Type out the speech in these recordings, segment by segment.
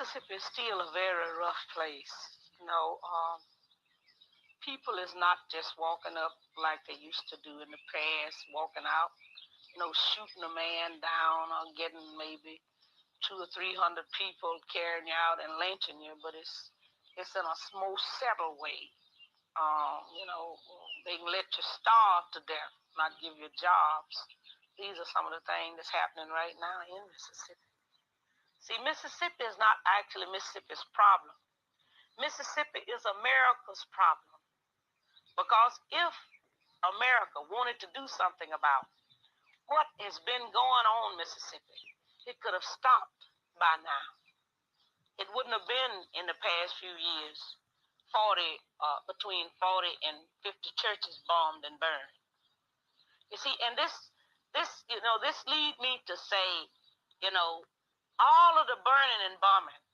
Mississippi is still a very rough place. You know, people is not just walking up like they used to do in the past, walking out, shooting a man down or getting maybe 200 or 300 people carrying you out and lynching you, but it's in a more settled way. They can let you starve to death, not give you jobs. These are some of the things that's happening right now in Mississippi. See, Mississippi is not actually Mississippi's problem. Mississippi is America's problem. Because if America wanted to do something about what has been going on in Mississippi, it could have stopped by now. It wouldn't have been in the past few years between 40 and 50 churches bombed and burned. You see, and this lead me to say, all of the burning and bombing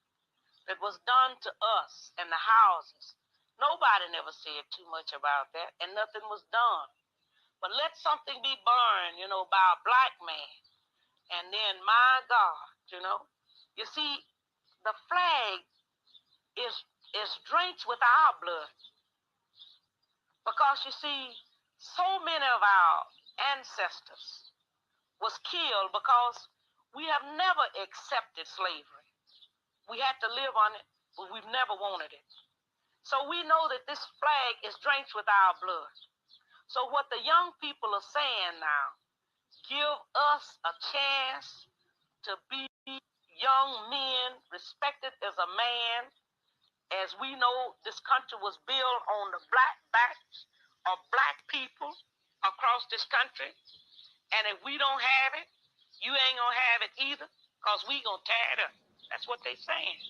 that was done to us and the houses, nobody never said too much about that, and nothing was done. But let something be burned, by a black man, and then, my God, you see, the flag is drenched with our blood. Because, you see, so many of our ancestors was killed because we have never accepted slavery. We had to live on it, but we've never wanted it. So we know that this flag is drenched with our blood. So what the young people are saying now, give us a chance to be young men, respected as a man. As we know, this country was built on the black backs of black people across this country. And if we don't have it, you ain't gonna have it either, because we gonna tear it up. That's what they saying.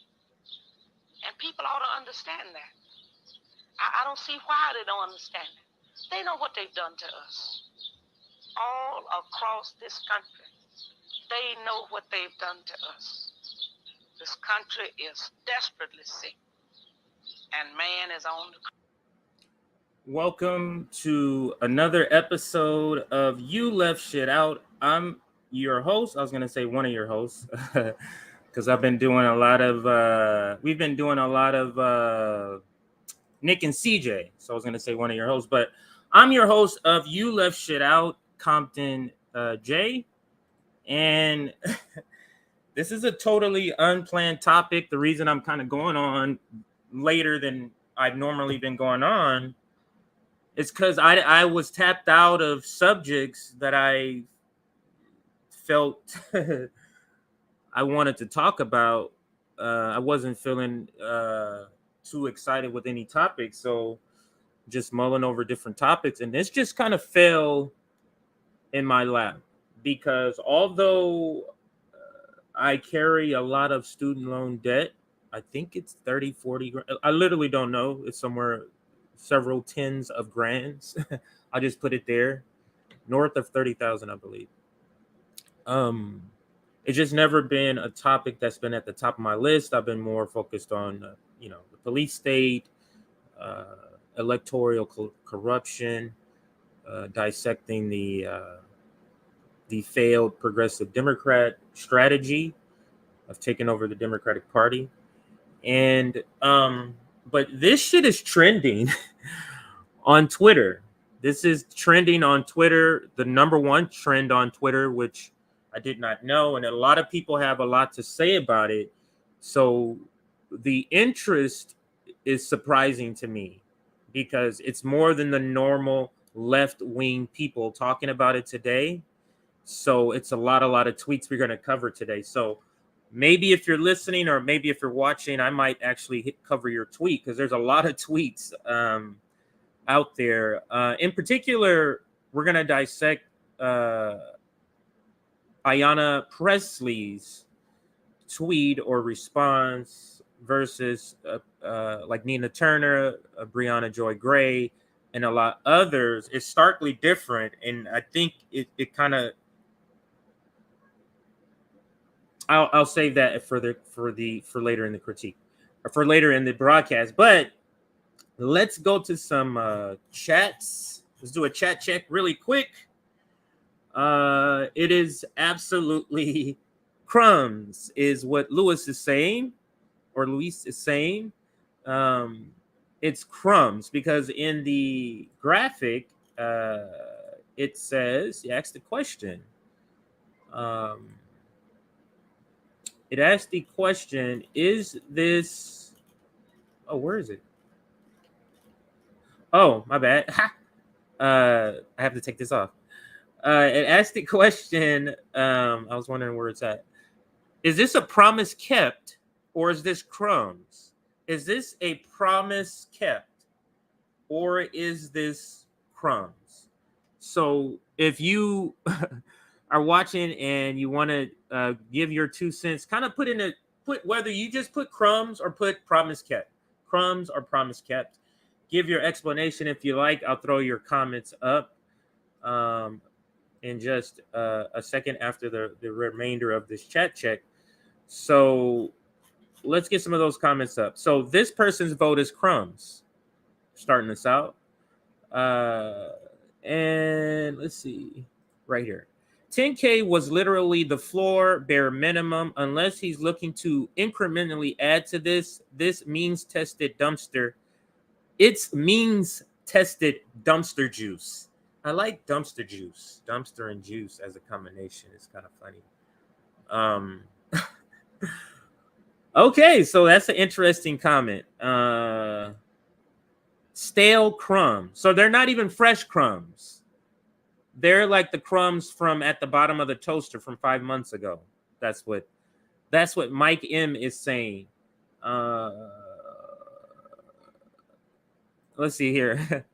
And people ought to understand that. I don't see why they don't understand it. They know what they've done to us. All across this country, they know what they've done to us. This country is desperately sick, and man is on the. Welcome to another episode of You Left Shit Out. I'm your host. I was going to say one of your hosts because we've been doing a lot of Nick and CJ. So I was going to say one of your hosts, but I'm your host of You Left Shit Out, Compton J. And this is a totally unplanned topic. The reason I'm kind of going on later than I've normally been going on is because I was tapped out of subjects that I felt I wanted to talk about. I wasn't feeling too excited with any topics, so just mulling over different topics, and this just kind of fell in my lap because although I carry a lot of student loan debt, I think it's 30, 40. I literally don't know. It's somewhere several tens of grands. I'll just put it there. North of 30,000, I believe. It's just never been a topic that's been at the top of my list. I've been more focused on, the police state, electoral corruption, dissecting the failed progressive Democrat strategy of taking over the Democratic Party. And but this shit is trending on Twitter. This is trending on Twitter, the number one trend on Twitter, which I did not know. And a lot of people have a lot to say about it. So the interest is surprising to me because it's more than the normal left-wing people talking about it today. So it's a lot of tweets we're going to cover today. So maybe if you're listening or maybe if you're watching, I might actually cover your tweet because there's a lot of tweets out there. In particular, we're going to dissect Ayanna Pressley's tweet or response versus like Nina Turner, Briahna Joy Gray, and a lot others. It's starkly different, and I think it kind of. I'll save that for later in the critique or for later in the broadcast. But let's go to some chats. Let's do a chat check really quick. It is absolutely crumbs, is what Lewis is saying. or Luis is saying. It's crumbs, because in the graphic, it says, you asked the question. It asked the question, is this, oh, where is it? Oh, my bad. I have to take this off. It asked the question, I was wondering where it's at. Is this a promise kept, or is this crumbs? Is this a promise kept, or is this crumbs? So if you are watching and you want to give your 2 cents, kind of put whether you just put crumbs or put promise kept. Crumbs or promise kept. Give your explanation if you like. I'll throw your comments up in just a second after the remainder of this chat check. So let's get some of those comments up. So this person's vote is crumbs. Starting this out. And let's see. Right here. 10K was literally the floor, bare minimum, unless he's looking to incrementally add to this. This means tested dumpster. It's means tested dumpster juice. I like dumpster juice. Dumpster and juice as a combination is kind of funny. Okay, so that's an interesting comment. Stale crumbs. So they're not even fresh crumbs. They're like the crumbs from at the bottom of the toaster from 5 months ago. That's what Mike M is saying. Let's see here.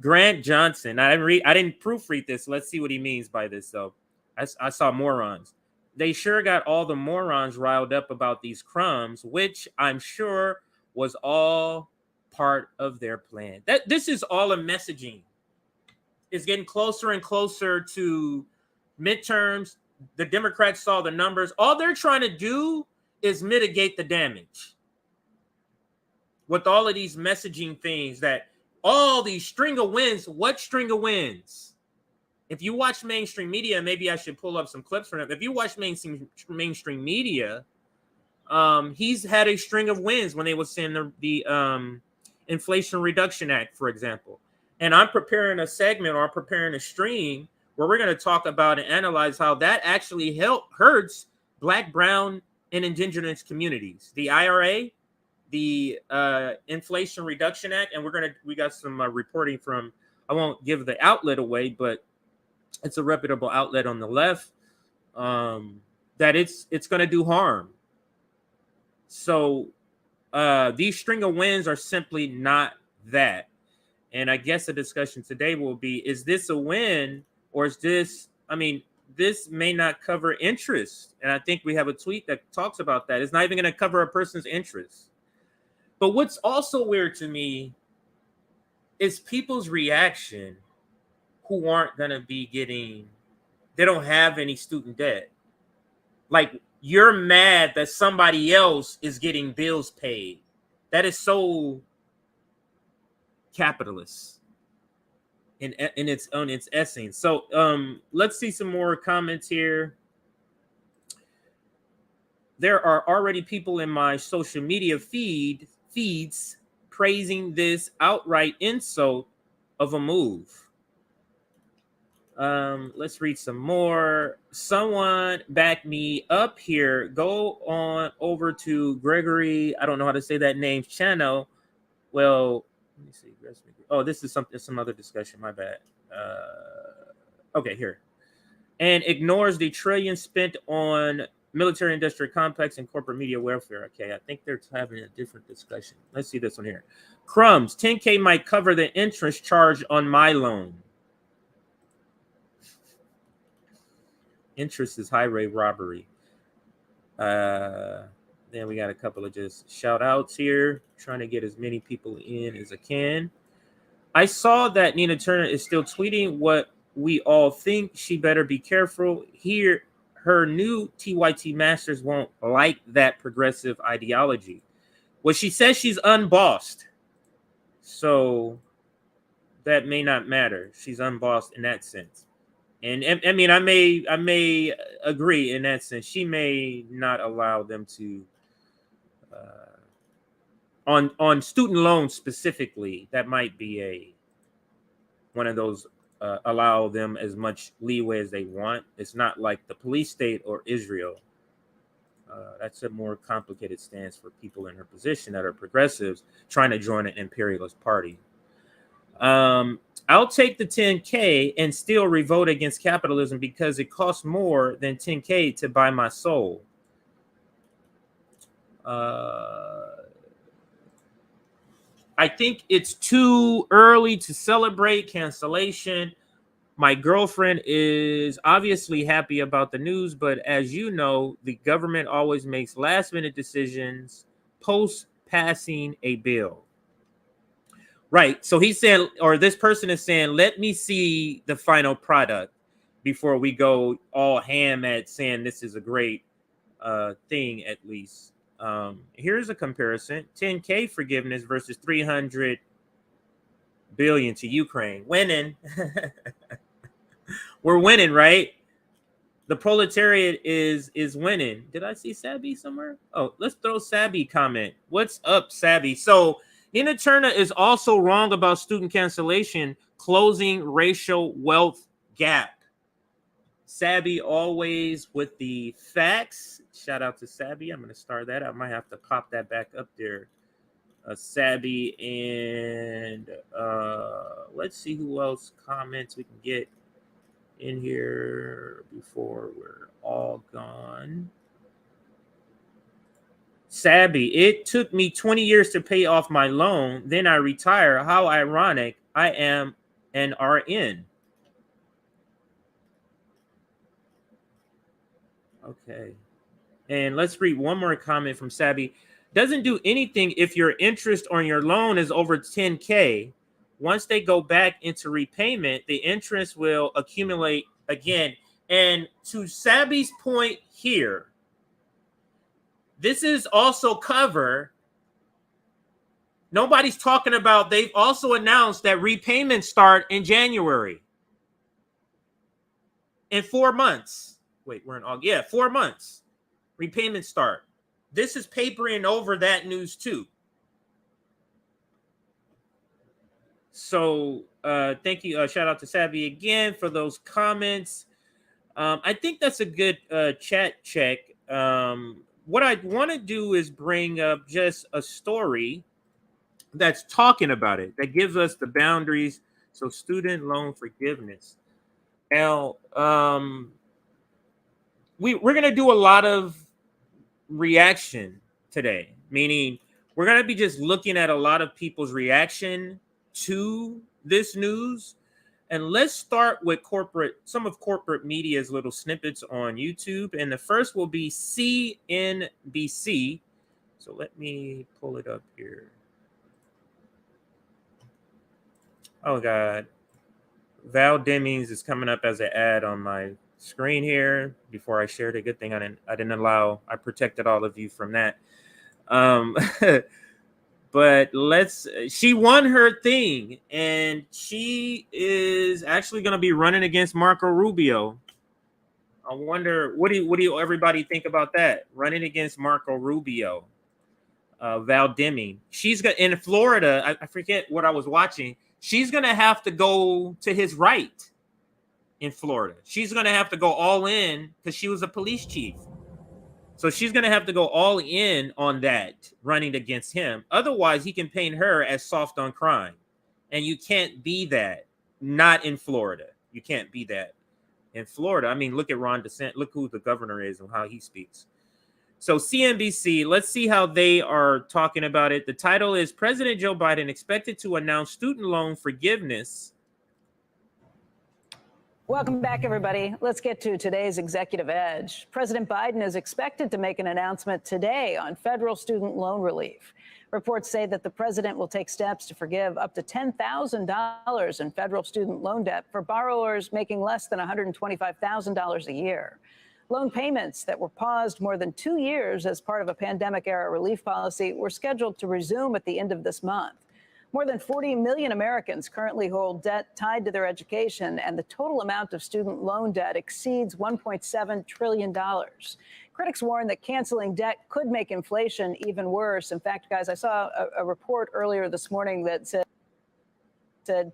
Grant Johnson. I didn't proofread this. Let's see what he means by this, though. I saw morons. They sure got all the morons riled up about these crumbs, which I'm sure was all part of their plan. This is all a messaging. It's getting closer and closer to midterms. The Democrats saw the numbers. All they're trying to do is mitigate the damage with all of these messaging things, that all these string of wins. What string of wins? If you watch mainstream media, maybe I should pull up some clips from it. If you watch mainstream media, he's had a string of wins when they were saying the Inflation Reduction Act, for example. And I'm preparing a segment, or I'm preparing a stream where we're going to talk about and analyze how that actually hurts Black, Brown, and Indigenous communities. The IRA, the Inflation Reduction Act, and we got some reporting from, I won't give the outlet away, but it's a reputable outlet on the left, that it's going to do harm. So these string of wins are simply not that. And I guess the discussion today will be, is this a win, or is this, this may not cover interest. And I think we have a tweet that talks about that. It's not even going to cover a person's interest. But what's also weird to me is people's reaction who aren't going to be they don't have any student debt. Like, you're mad that somebody else is getting bills paid. That is so capitalist in its essence. So let's see some more comments here. There are already people in my social media feeds praising this outright insult of a move. Let's read some more. Someone back me up here. Go on over to Gregory, I don't know how to say that name's channel. Well, let me see. Oh, this is some other discussion. My bad. Okay, here. And ignores the trillions spent on military industrial complex and corporate media welfare. Okay, I think they're having a different discussion. Let's see this one here. Crumbs. 10K might cover the interest charge on my loan. Interest is highway robbery. Then we got a couple of just shout outs here, trying to get as many people in as I can. I saw that Nina Turner is still tweeting what we all think. She better be careful. Here, her new TYT masters won't like that progressive ideology. Well, she says she's unbossed, so that may not matter. She's unbossed in that sense. And I mean, I may agree in that sense. She may not allow them to on student loans specifically, that might be one of those allow them as much leeway as they want. It's not like the police state or Israel. That's a more complicated stance for people in her position that are progressives trying to join an imperialist party. I'll take the 10K and still revolt against capitalism because it costs more than 10K to buy my soul. I think it's too early to celebrate cancellation. My girlfriend is obviously happy about the news, but as you know, the government always makes last-minute decisions post passing a bill. Right. So he's saying, or this person is saying, let me see the final product before we go all ham at saying this is a great thing, at least. Here's a comparison: 10K forgiveness versus 300 billion to Ukraine. Winning. We're winning, right? The proletariat is winning. Did I see Sabby somewhere? Oh, let's throw Sabby comment. What's up, Sabby? So Nina Turner is also wrong about student cancellation, closing racial wealth gap. Sabby always with the facts. Shout out to Sabby. I'm going to start that. I might have to pop that back up there. Sabby, and let's see who else comments we can get in here before we're all gone. Sabby, it took me 20 years to pay off my loan. Then I retire. How ironic. I am an RN. Okay. And let's read one more comment from Sabby. Doesn't do anything if your interest on your loan is over 10K. Once they go back into repayment, the interest will accumulate again. And to Sabby's point here, this is also cover. Nobody's talking about, they've also announced that repayments start in January. In 4 months. Wait, we're in August. Yeah, 4 months. Repayments start. This is papering over that news too. So thank you. Shout out to Savvy again for those comments. I think that's a good chat check. What I want to do is bring up just a story that's talking about it, that gives us the boundaries. So student loan forgiveness. Now, we're going to do a lot of reaction today, meaning we're going to be just looking at a lot of people's reaction to this news. And let's start with some of corporate media's little snippets on YouTube. And the first will be CNBC. So let me pull it up here. Oh God. Val Demings is coming up as an ad on my screen here before I shared it. Good thing I protected all of you from that. But she won her thing, and she is actually going to be running against Marco Rubio. I wonder, what do everybody think about that? Running against Marco Rubio, Val Deming. She's got in Florida. I forget what I was watching. She's going to have to go to his right in Florida. She's going to have to go all in because she was a police chief. So she's going to have to go all in on that, running against him. Otherwise, he can paint her as soft on crime. And you can't be that. Not in Florida. You can't be that in Florida. I mean, look at Ron DeSantis. Look who the governor is and how he speaks. So CNBC, let's see how they are talking about it. The title is President Joe Biden expected to announce student loan forgiveness. Welcome back, everybody. Let's get to today's Executive Edge. President Biden is expected to make an announcement today on federal student loan relief. Reports say that the president will take steps to forgive up to $10,000 in federal student loan debt for borrowers making less than $125,000 a year. Loan payments that were paused more than 2 years as part of a pandemic-era relief policy were scheduled to resume at the end of this month. More than 40 million Americans currently hold debt tied to their education, and the total amount of student loan debt exceeds $1.7 trillion. Critics warn that canceling debt could make inflation even worse. In fact, guys, I saw a report earlier this morning that said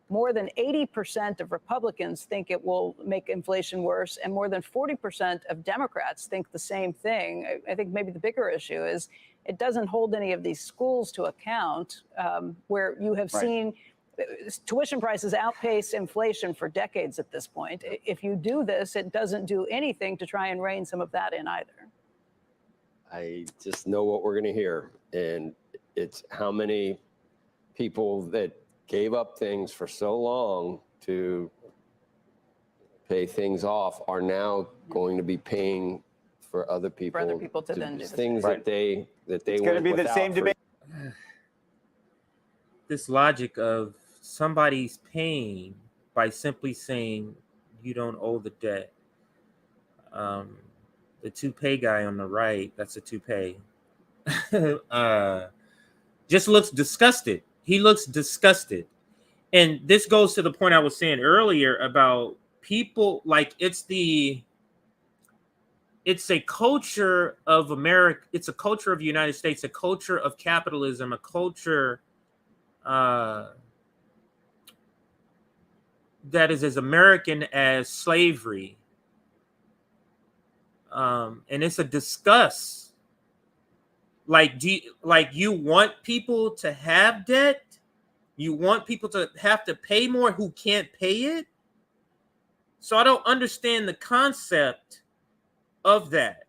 more than 80% of Republicans think it will make inflation worse, and more than 40% of Democrats think the same thing. I think maybe the bigger issue is it doesn't hold any of these schools to account, where you have seen tuition prices outpace inflation for decades at this point. If you do this, it doesn't do anything to try and rein some of that in either. I just know what we're going to hear, and it's how many people that gave up things for so long to pay things off are now going to be paying for other people, to then do things that they it's going to be the same debate. This logic of somebody's paying by simply saying you don't owe the debt. The toupee guy on the right, that's a toupee, just looks disgusted. He looks disgusted. And this goes to the point I was saying earlier about people, like it's a culture of America. It's a culture of the United States, a culture of capitalism, a culture that is as American as slavery. And it's a disgust. Like, you want people to have debt? You want people to have to pay more who can't pay it? So I don't understand the concept of that.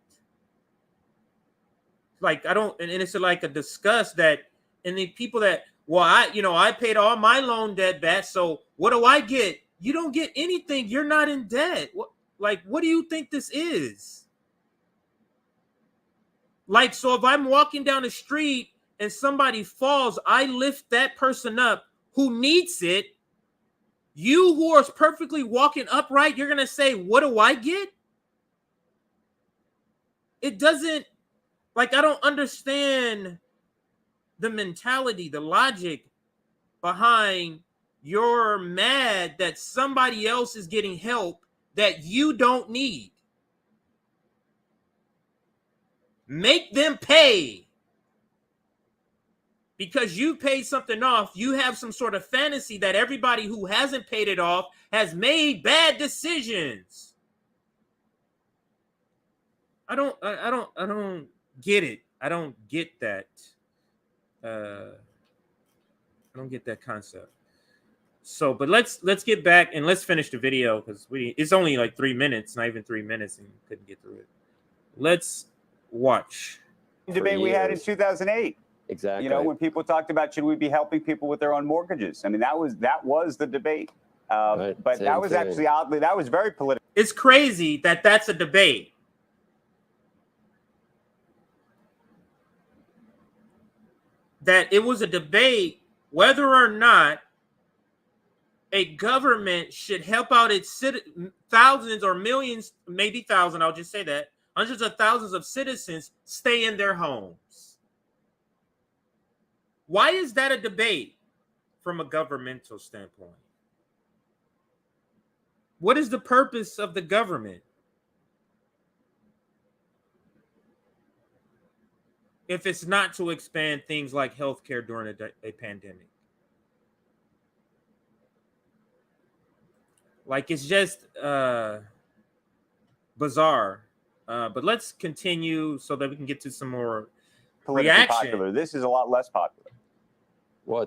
Like, I don't, and it's like a disgust that, and the people that, well, I paid all my loan debt back, so what do I get? You don't get anything. You're not in debt. What do you think this is? Like, so if I'm walking down the street and somebody falls, I lift that person up who needs it. You who are perfectly walking upright, you're going to say, what do I get? It doesn't, like, I don't understand the mentality, the logic behind you're mad that somebody else is getting help that you don't need. Make them pay. Because you paid something off, you have some sort of fantasy that everybody who hasn't paid it off has made bad decisions. I don't get it. I don't get that. I don't get that concept. So, but let's get back and let's finish the video because it's only like 3 minutes, not even 3 minutes, and couldn't get through it. Let's watch. Debate we had in 2008. Exactly. You know, when people talked about should we be helping people with their own mortgages? I mean, that was the debate. Right. But that was actually oddly, that was very political. It's crazy that that's a debate. That it was a debate whether or not a government should help out its thousands or millions, maybe thousands, I'll just say that, hundreds of thousands of citizens stay in their homes. Why is that a debate from a governmental standpoint? What is the purpose of the government? If it's not to expand things like healthcare during a pandemic. Like, it's just bizarre. But let's continue so that we can get to some more Politically reaction. popular. This is a lot less popular. Well,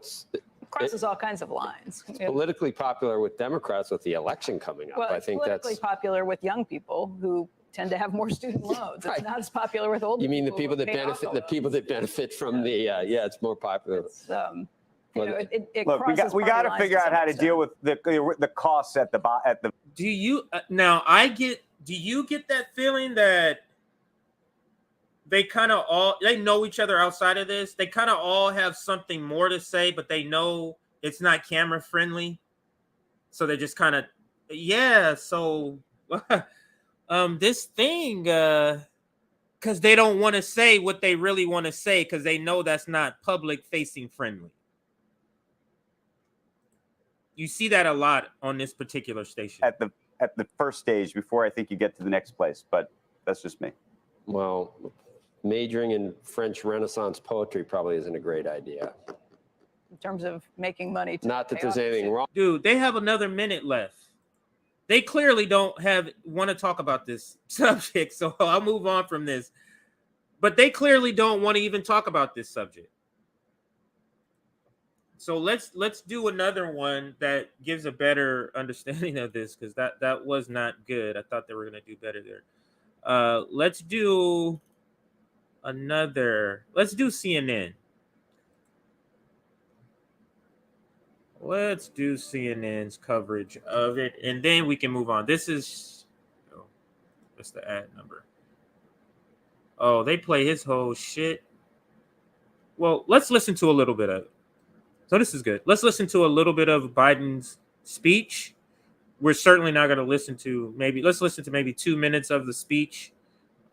Crosses all kinds of lines. It's politically popular with Democrats with the election coming up. Well, I think politically that's popular with young people who tend to have more student loans. It's not as popular with older people. You mean the people that who pay off benefit? the The loans. people that benefit from the it's more popular. It's, you know, it Look, we got to figure out how to deal with the costs at the. Do you now? Do you get that feeling that they kind of they know each other outside of this? They kind of all have something more to say, but they know it's not camera friendly, so they just kind of So this thing, because they don't want to say what they really want to say because they know that's not public facing friendly. You see that a lot on this particular station. At the first stage before I think you get to the next place, but that's just me. Well, majoring in French Renaissance poetry probably isn't a great idea. In terms of making money. Not that there's anything wrong. Dude, they have another minute left. They clearly don't want to talk about this subject, so I'll move on from this. But they clearly don't want to even talk about this subject. So let's do another one that gives a better understanding of this, because that was not good. I thought they were going to do better there. Let's do another. Let's do CNN. Let's do CNN's coverage of it, and then we can move on. This is, what's the ad number? Oh, they play his whole shit. Well, let's listen to a little bit of it. So this is good. Let's listen to a little bit of Biden's speech. We're certainly not going to listen to let's listen to maybe 2 minutes of the speech,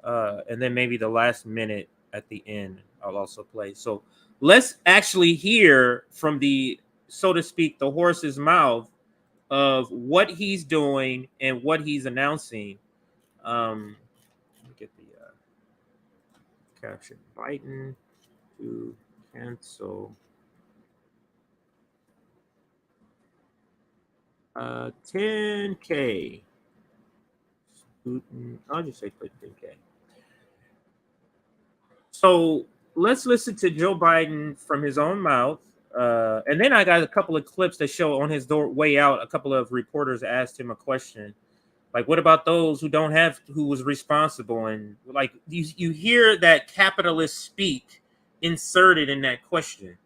and then maybe the last minute at the end I'll also play. So let's actually hear from the, so to speak, the horse's mouth of what he's doing and what he's announcing. Let me get the caption. Biden to cancel 10K. I'll just say put 10K. So let's listen to Joe Biden from his own mouth. And then I got a couple of clips that show on his way out, a couple of reporters asked him a question. Like, what about those who who was responsible? And like, you hear that capitalist speak inserted in that question.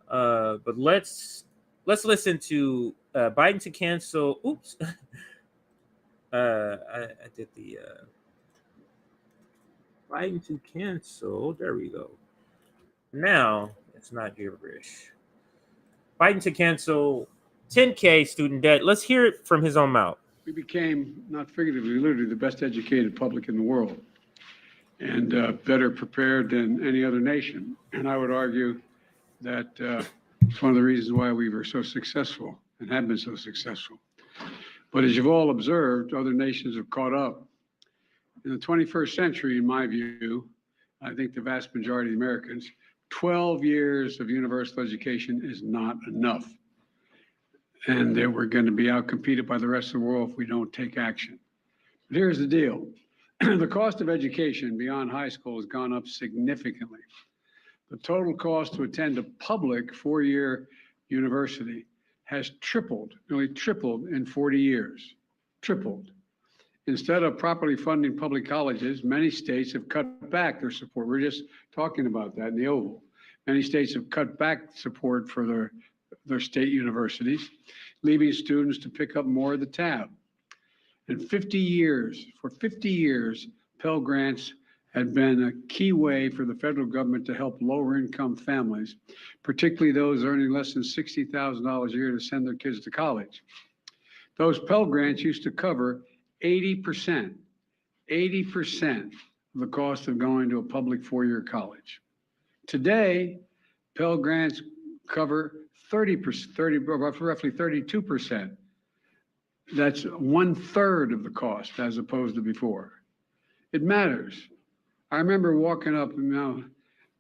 But let's listen to Biden to cancel. Oops. I did the Biden to cancel. There we go. Now it's not gibberish. Biden to cancel 10K student debt. Let's hear it from his own mouth. We became, not figuratively, literally the best educated public in the world, and better prepared than any other nation. And I would argue that it's one of the reasons why we were so successful and have been so successful. But as you've all observed, other nations have caught up. In the 21st century, in my view, I think the vast majority of Americans, 12 years of universal education is not enough. And that we're going to be outcompeted by the rest of the world if we don't take action. But here's the deal. The cost of education beyond high school has gone up significantly. The total cost to attend a public four-year university has tripled, nearly tripled in 40 years. Tripled. Instead of properly funding public colleges, many states have cut back their support. We're just talking about that in the Oval. Many states have cut back support for their state universities, leaving students to pick up more of the tab. And for 50 years, Pell Grants had been a key way for the federal government to help lower income families, particularly those earning less than $60,000 a year to send their kids to college. Those Pell Grants used to cover 80% of the cost of going to a public four-year college. Today, Pell Grants cover roughly 32%. That's 1/3 of the cost as opposed to before. It matters. I remember walking up,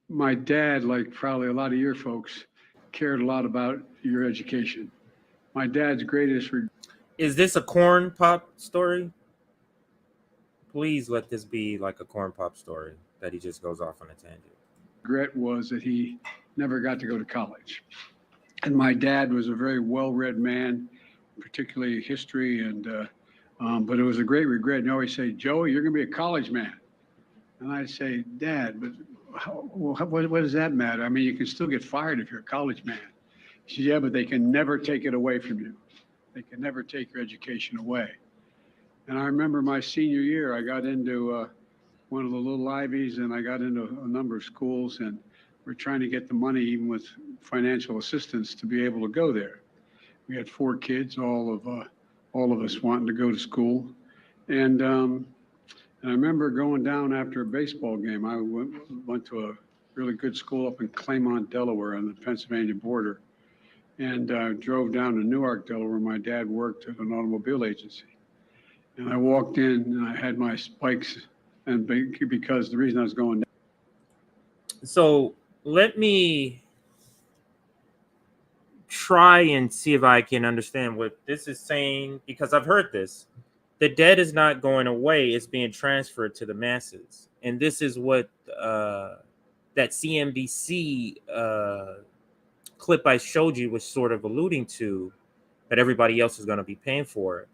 my dad, like probably a lot of your folks, cared a lot about your education. My dad's greatest Is this a corn pop story? Please let this be like a corn pop story that he just goes off on a tangent. regret was that he never got to go to college. And my dad was a very well-read man, particularly history, but it was a great regret. And he always say, "Joey, you're going to be a college man." And I'd say, "Dad, but what does that matter? I mean, you can still get fired if you're a college man." He said, "Yeah, but they can never take it away from you. They can never take your education away." And I remember my senior year, I got into one of the little Ivies, and I got into a number of schools, and we're trying to get the money, even with financial assistance, to be able to go there. We had 4 kids, all of us wanting to go to school, and I remember going down after a baseball game. I went to a really good school up in Claymont, Delaware, on the Pennsylvania border, and drove down to Newark, Delaware. My dad worked at an automobile agency, and I walked in, and I had my spikes and because the reason I was going down. So let me try and see if I can understand what this is saying, because I've heard this. The debt is not going away, it's being transferred to the masses. And this is what that CNBC clip I showed you was sort of alluding to, that everybody else is going to be paying for it.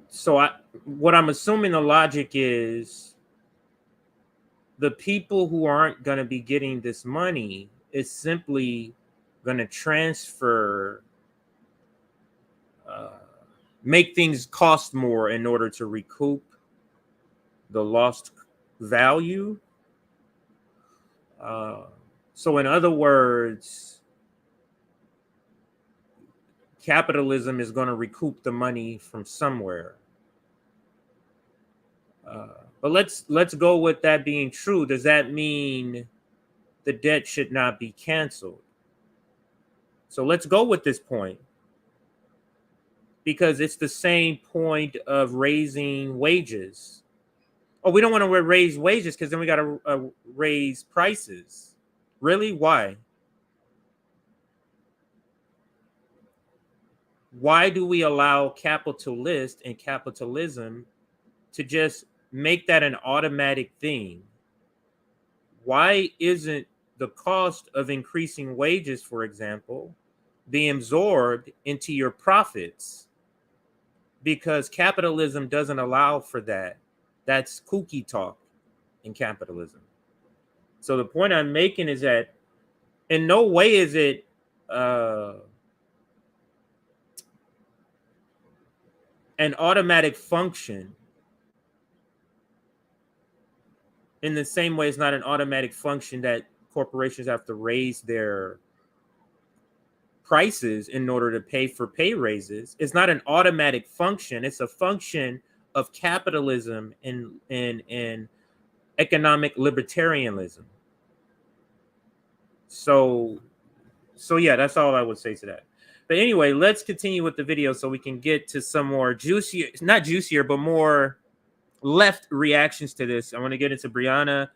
So what I'm assuming the logic is, the people who aren't going to be getting this money is simply going to transfer, make things cost more in order to recoup the lost value. So in other words, capitalism is going to recoup the money from somewhere. But let's go with that being true. Does that mean the debt should not be canceled? So let's go with this point, because it's the same point of raising wages. Oh, we don't want to raise wages because then we got to raise prices. Really? Why? Why do we allow capitalists and capitalism to just make that an automatic thing? Why isn't the cost of increasing wages, for example, being absorbed into your profits? Because capitalism doesn't allow for that. That's kooky talk in capitalism. So the point I'm making is that in no way is it an automatic function, in the same way it's not an automatic function that corporations have to raise their prices in order to pay for pay raises. It's not an automatic function. It's a function of capitalism and economic libertarianism. So yeah, that's all I would say to that. But anyway, let's continue with the video so we can get to some more juicier, not juicier, but more left reactions to this. I want to get into Briahna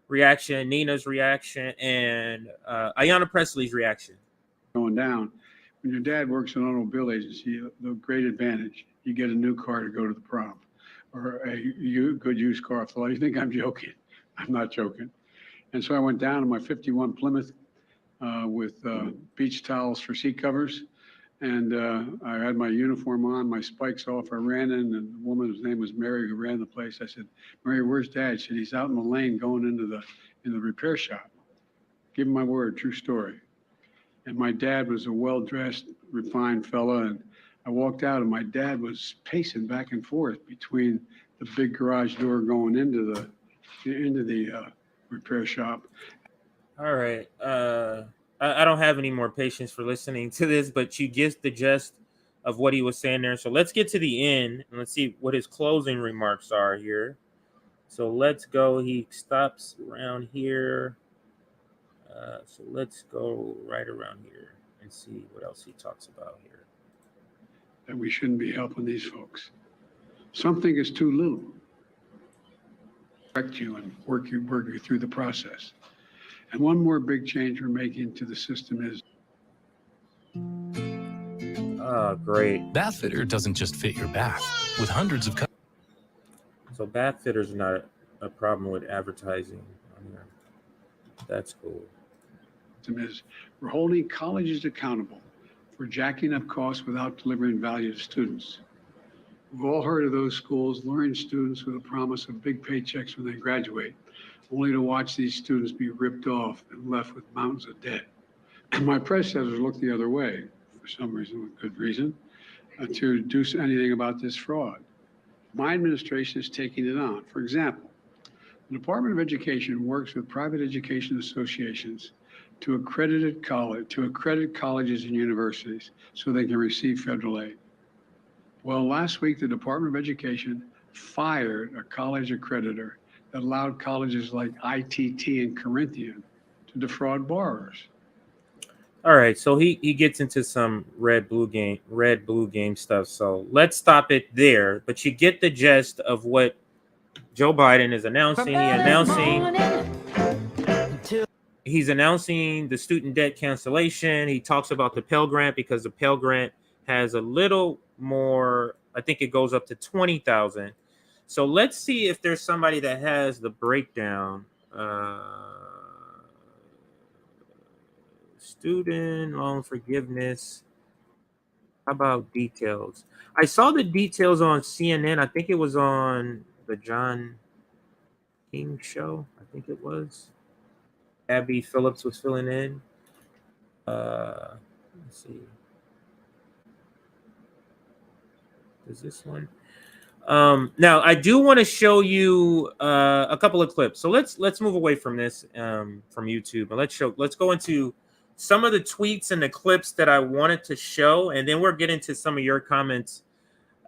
reaction, Nina's reaction, and Ayanna Pressley's reaction. Going down. When your dad works in an automobile agency, the great advantage, you get a new car to go to the prom, or a good used car. So you think I'm joking? I'm not joking. And so I went down in my 51 Plymouth with beach towels for seat covers. And I had my uniform on, my spikes off. I ran in, and the woman, whose name was Mary, who ran the place. I said, "Mary, where's Dad?" She said, "He's out in the lane going into the repair shop." Give him my word, true story. And my dad was a well-dressed, refined fella. And I walked out, and my dad was pacing back and forth between the big garage door going into the repair shop. All right. I don't have any more patience for listening to this, but you get the gist of what he was saying there. So let's get to the end and let's see what his closing remarks are here. So let's go. He stops around here. So let's go right around here and see what else he talks about here. That we shouldn't be helping these folks. Something is too little. Correct you and work you through the process. And one more big change we're making to the system is. Oh, great. Bathfitter doesn't just fit your bath. With hundreds of. So Bathfitter's not a problem with advertising on here. That's cool. Is we're holding colleges accountable for jacking up costs without delivering value to students. We've all heard of those schools luring students with a promise of big paychecks when they graduate, only to watch these students be ripped off and left with mountains of debt. And my predecessors looked the other way, for some reason, with good reason, to do anything about this fraud. My administration is taking it on. For example, the Department of Education works with private education associations to accredit colleges and universities so they can receive federal aid. Well, last week, the Department of Education fired a college accreditor that allowed colleges like ITT and Corinthian to defraud borrowers. All right, so he gets into some red blue game stuff. So let's stop it there. But you get the gist of what Joe Biden is announcing. He's announcing the student debt cancellation. He talks about the Pell Grant because the Pell Grant has a little more. I think it goes up to 20,000. So let's see if there's somebody that has the breakdown. Student loan forgiveness. How about details? I saw the details on CNN. I think it was on the John King show. I think it was. Abby Phillips was filling in. Let's see. Is this one? Now I do want to show you a couple of clips. So let's move away from this from YouTube, and let's go into some of the tweets and the clips that I wanted to show, and then we'll get into some of your comments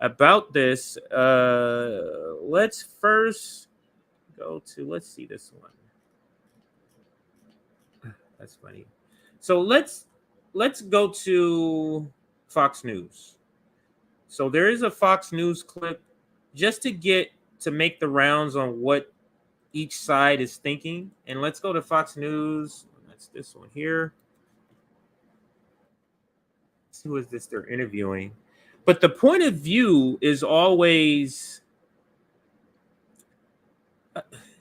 about this. Let's first go to, let's see this one. That's funny. So let's go to Fox News. So there is a Fox News clip just to make the rounds on what each side is thinking. And let's go to Fox News. That's this one here. Let's see who is this they're interviewing. But the point of view is always,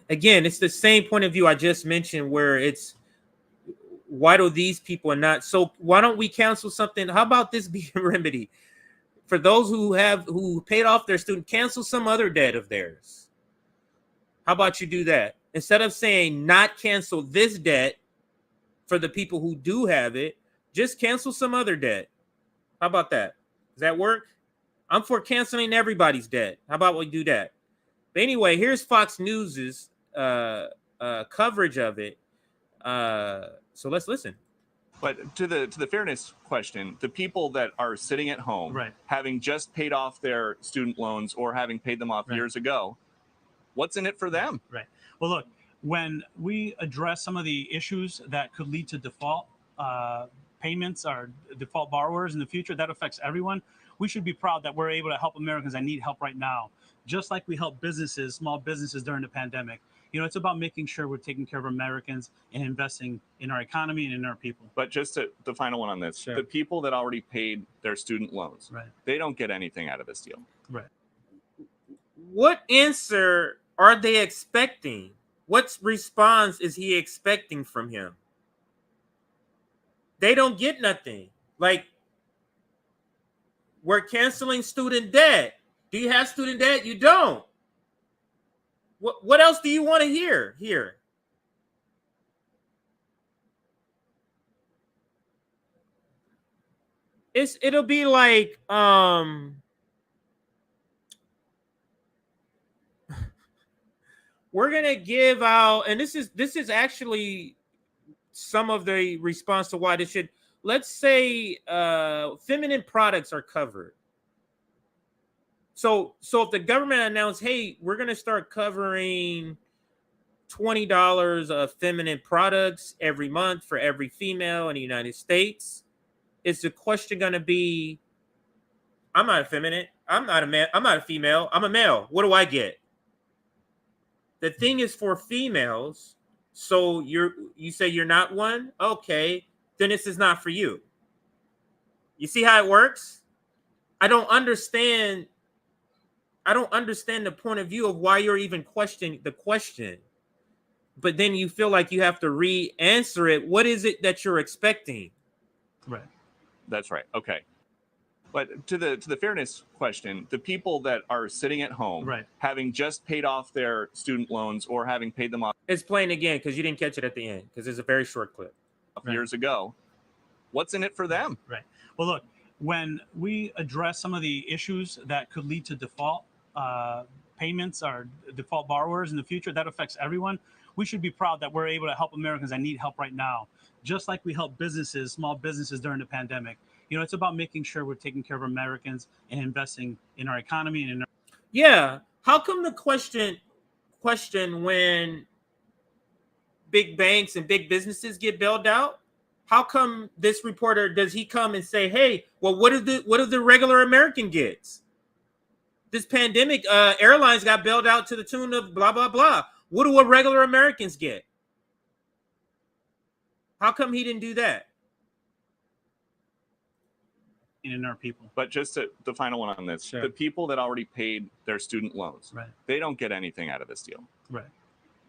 again, it's the same point of view I just mentioned, where it's, why do these people and not? So why don't we cancel something? How about this be a remedy? For those who paid off their student, cancel some other debt of theirs. How about you do that? Instead of saying not cancel this debt for the people who do have it, just cancel some other debt. How about that? Does that work? I'm for canceling everybody's debt. How about we do that? But anyway, here's Fox News's coverage of it. So let's listen. But to the fairness question, the people that are sitting at home, right, having just paid off their student loans or having paid them off right, years ago, what's in it for them? Right. Well, look, when we address some of the issues that could lead to default payments or default borrowers in the future, that affects everyone. We should be proud that we're able to help Americans that need help right now, just like we help businesses, small businesses during the pandemic. You know, it's about making sure we're taking care of Americans and investing in our economy and in our people. But just the final one on this, sure, the people that already paid their student loans, right, they don't get anything out of this deal. Right. What answer are they expecting? What response is he expecting from him? They don't get nothing. Like, we're canceling student debt. Do you have student debt? You don't. What else do you want to hear here? It'll be like we're gonna give out, and this is actually some of the response to why this should. Let's say feminine products are covered. So if the government announced, hey, we're going to start covering $20 of feminine products every month for every female in the United States, is the question going to be, I'm not feminine, I'm not a man, I'm not a female, I'm a male. What do I get? The thing is for females, so you say you're not one? Okay, then this is not for you. You see how it works? I don't understand the point of view of why you're even questioning the question. But then you feel like you have to re-answer it. What is it that you're expecting? Right. That's right. Okay. But to the fairness question, the people that are sitting at home, right, having just paid off their student loans or having paid them off. It's playing again because you didn't catch it at the end because it's a very short clip. Right. Years ago, what's in it for them? Right. Well, look, when we address some of the issues that could lead to default payments or default borrowers in the future, that affects everyone. We should be proud that we're able to help Americans that need help right now, just like we help businesses, small businesses during the pandemic. You know, it's about making sure we're taking care of Americans and investing in our economy and in our. Yeah. How come the question when big banks and big businesses get bailed out? how come this reporter, does he come and say, hey, well, what do the regular American gets? This pandemic, airlines got bailed out to the tune of blah, blah, blah. What do regular Americans get? How come he didn't do that? In our people. But just the final one on this, Sure. the people that already paid their student loans, Right. they don't get anything out of this deal. Right.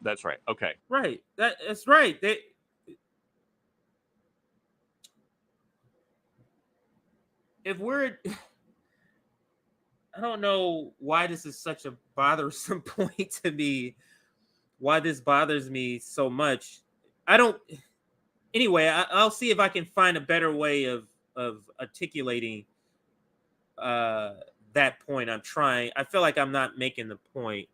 That's right. Okay. Right. That's right. If we're, I don't know why this is such a bothersome point to me, why this bothers me so much. Anyway, I'll see if I can find a better way of articulating that point. I'm trying. I feel like I'm not making the point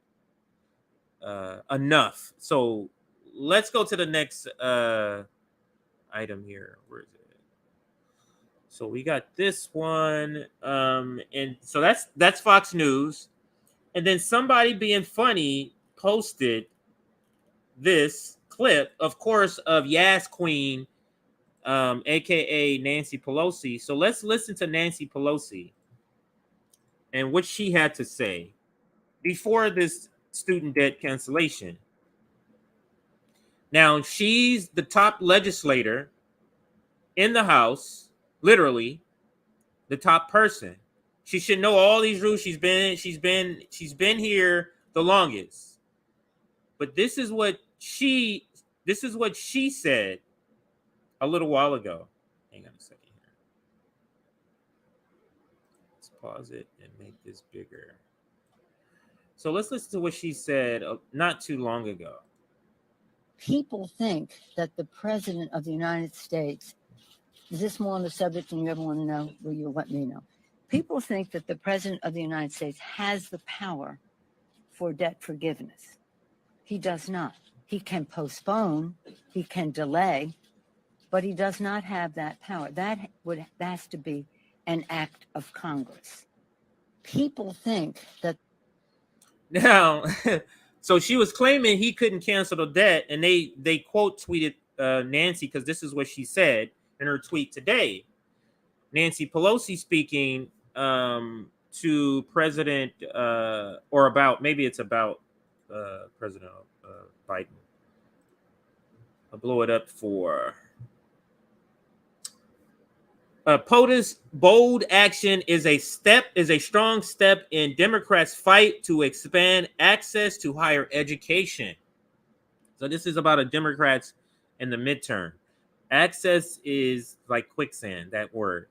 enough. So let's go to the next item here. Where is it? So we got this one, and so that's Fox News, and then somebody being funny posted this clip, of course, of Yas Queen, aka Nancy Pelosi. So let's listen to Nancy Pelosi and what she had to say before this student debt cancellation. Now, she's the top legislator in the House. Literally, the top person. She should know all these rules. She's been here the longest. But this is what she said a little while ago. Hang on a second here. Let's pause it and make this bigger. So let's listen to what she said not too long ago. People think that the President of the United States, is this more on the subject and you ever want to know? Will you let me know? People think that the President of the United States has the power for debt forgiveness. He does not. He can postpone, he can delay, but he does not have that power. That has to be an act of Congress. People think that. Now, so she was claiming he couldn't cancel the debt, and they quote tweeted Nancy, because this is what she said in her tweet today. Nancy Pelosi speaking to President or about, maybe it's about President Biden. I'll blow it up for POTUS bold action is a strong step in Democrats' fight to expand access to higher education. So this is about a Democrats in the midterm. Access is like quicksand, that word.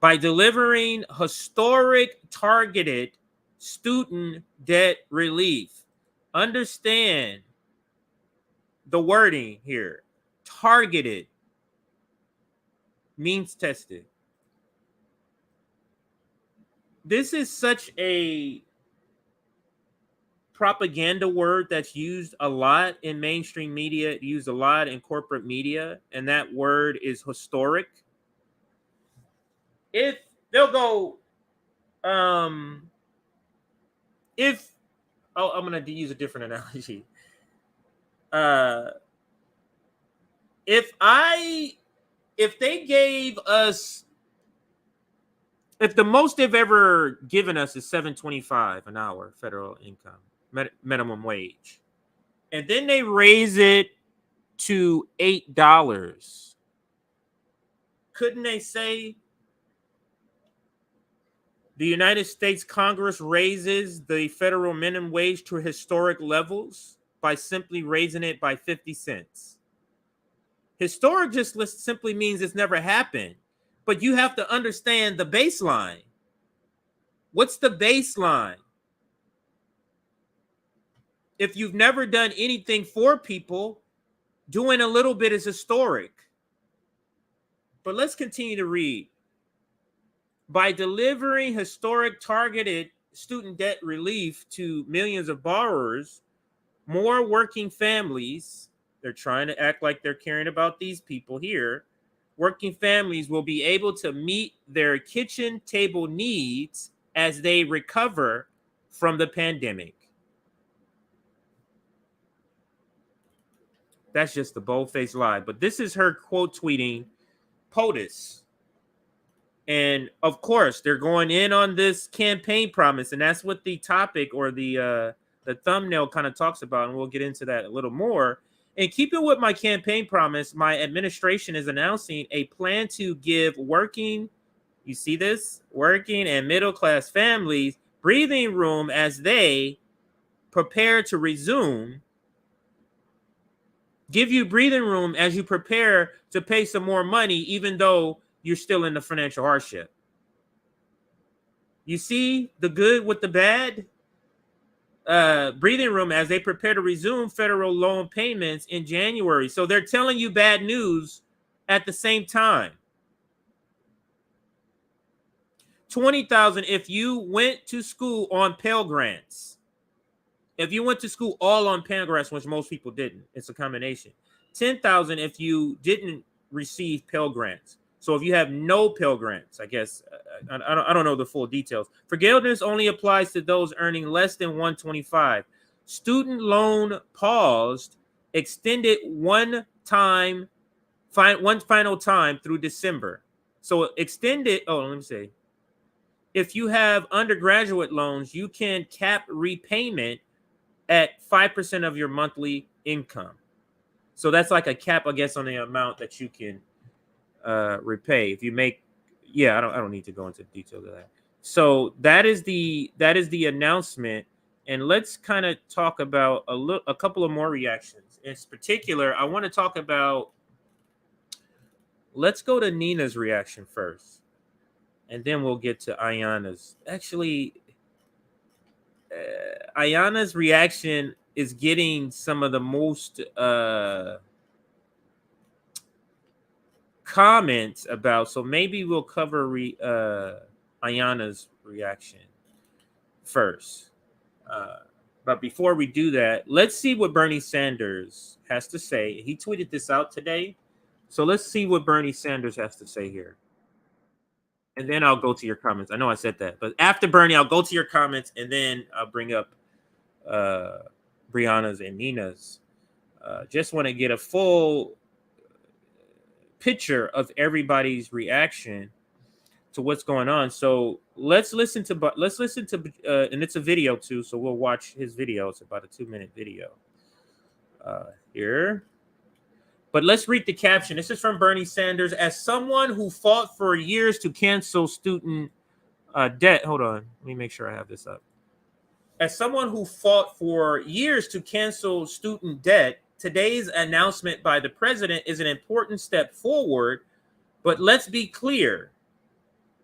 By delivering historic targeted student debt relief. Understand the wording here. Targeted means tested. This is such a propaganda word that's used a lot in mainstream media, used a lot in corporate media, and that word is historic. If they'll go, I'm gonna use a different analogy. If they gave us, if the most they've ever given us is $7.25 an hour federal income, minimum wage, and then they raise it to $8, couldn't they say the United States Congress raises the federal minimum wage to historic levels by simply raising it by 50 cents? Historic just simply means it's never happened, but you have to understand the baseline. What's the baseline? If you've never done anything for people, doing a little bit is historic. But let's continue to read. By delivering historic targeted student debt relief to millions of borrowers, more working families, they're trying to act like they're caring about these people here, working families will be able to meet their kitchen table needs as they recover from the pandemic. That's just a bold-faced lie. But this is her quote tweeting POTUS. And of course, they're going in on this campaign promise, and that's what the topic or the thumbnail kind of talks about, and we'll get into that a little more. And keeping with my campaign promise, my administration is announcing a plan to give working, you see this, working and middle-class families breathing room as they prepare to resume. Give you breathing room as you prepare to pay some more money, even though you're still in the financial hardship. You see the good with the bad? Breathing room as they prepare to resume federal loan payments in January. So they're telling you bad news at the same time. $20,000 if you went to school on Pell Grants. If you went to school all on Pell Grants, which most people didn't, it's a combination. $10,000 if you didn't receive Pell Grants. So if you have no Pell Grants, I guess, I don't know the full details. Forgiveness only applies to those earning less than 125. Student loan paused, extended one final time through December. So extended, let me see. If you have undergraduate loans, you can cap repayment at 5% of your monthly income. So that's like a cap, I guess, on the amount that you can repay. If you make, I don't need to go into details of that. So that is the announcement, and let's kind of talk about a couple of more reactions. In particular, I want to talk about. Let's go to Nina's reaction first, and then we'll get to Ayanna's. Actually, Ayanna's reaction is getting some of the most comments about, so maybe we'll cover Ayanna's reaction first. But before we do that, let's see what Bernie Sanders has to say. He tweeted this out today. So let's see what Bernie Sanders has to say here. And then I'll go to your comments. I know I said that, but after Bernie, I'll go to your comments, and then I'll bring up Briahna's and Nina's. Just want to get a full picture of everybody's reaction to what's going on. So let's listen to and it's a video too, so we'll watch his video. It's about a 2-minute video here. But let's read the caption. This is from Bernie Sanders. As someone who fought for years to cancel student debt. Hold on. Let me make sure I have this up. As someone who fought for years to cancel student debt, today's announcement by the president is an important step forward. But let's be clear.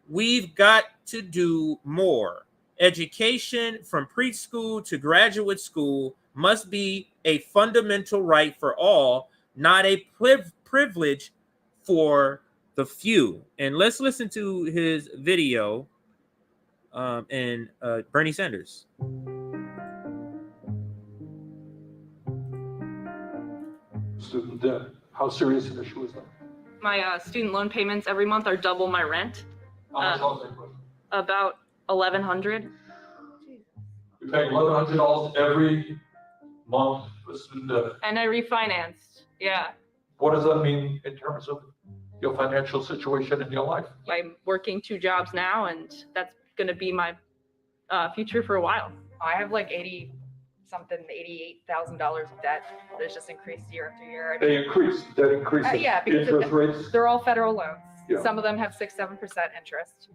We've got to do more. Education from preschool to graduate school must be a fundamental right for all, not a privilege for the few. And let's listen to his video and Bernie Sanders. Student debt. How serious an issue is that? My student loan payments every month are double my rent. About $1,100. You're paying $1,100 every month for student debt. And I refinanced. Yeah. What does that mean in terms of your financial situation in your life? I'm working 2 jobs now, and that's going to be my future for a while. I have like $88,000 of debt that's just increased year after year. They increase. That increases. Yeah, because interest rates. They're all federal loans. Yeah. Some of them have 6-7% interest.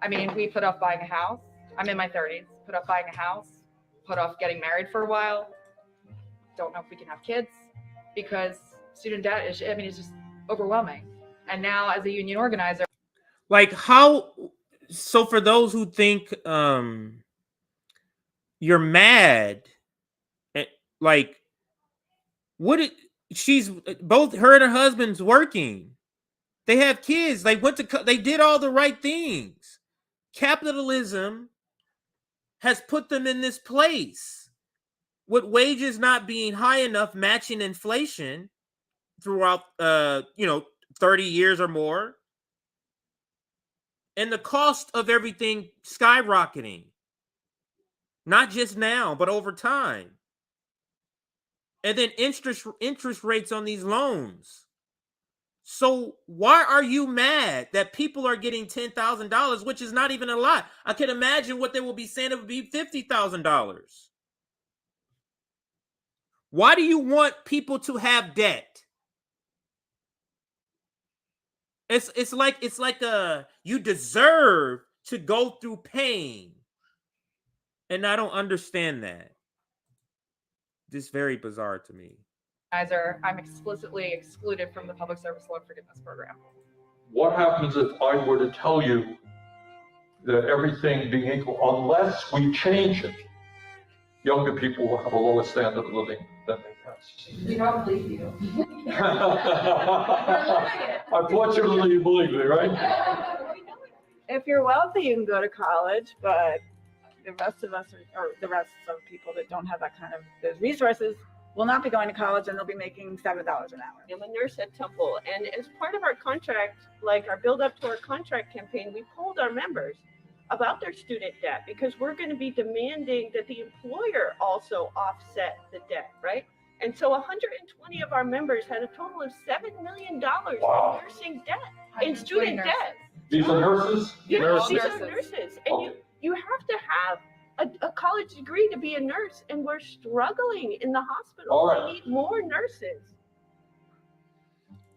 I mean, we put off buying a house. I'm in my 30s. Put off buying a house. Put off getting married for a while. Don't know if we can have kids because student debt is, it's just overwhelming. And now as a union organizer. Like so for those who think you're mad, like she's both her and her husband's working. They have kids. They did all the right things. Capitalism has put them in this place with wages not being high enough, matching inflation throughout 30 years or more, and the cost of everything skyrocketing, not just now but over time, and then interest rates on these loans So why are you mad that people are getting $10,000, which is not even a lot? I can imagine what they will be saying. It would be $50,000. Why do you want people to have debt? It's like you deserve to go through pain. And I don't understand that. This is very bizarre to me. I'm explicitly excluded from the public service loan forgiveness program. What happens if I were to tell you that everything being equal, unless we change it, younger people will have a lower standard of living than they have? We don't believe you. Unfortunately, you believe me, right? If you're wealthy, you can go to college, but the rest of us, or the rest of people that don't have that kind of those resources, will not be going to college, and they'll be making $7 an hour. I'm a nurse at Temple, and as part of our contract, like our build up to our contract campaign, we polled our members about their student debt because we're going to be demanding that the employer also offset the debt, right? And so 120 of our members had a total of $7 million in nursing debt, in student debt. These are nurses? Yeah, these are nurses. And you have to have a college degree to be a nurse, and we're struggling in the hospital. All right. We need more nurses.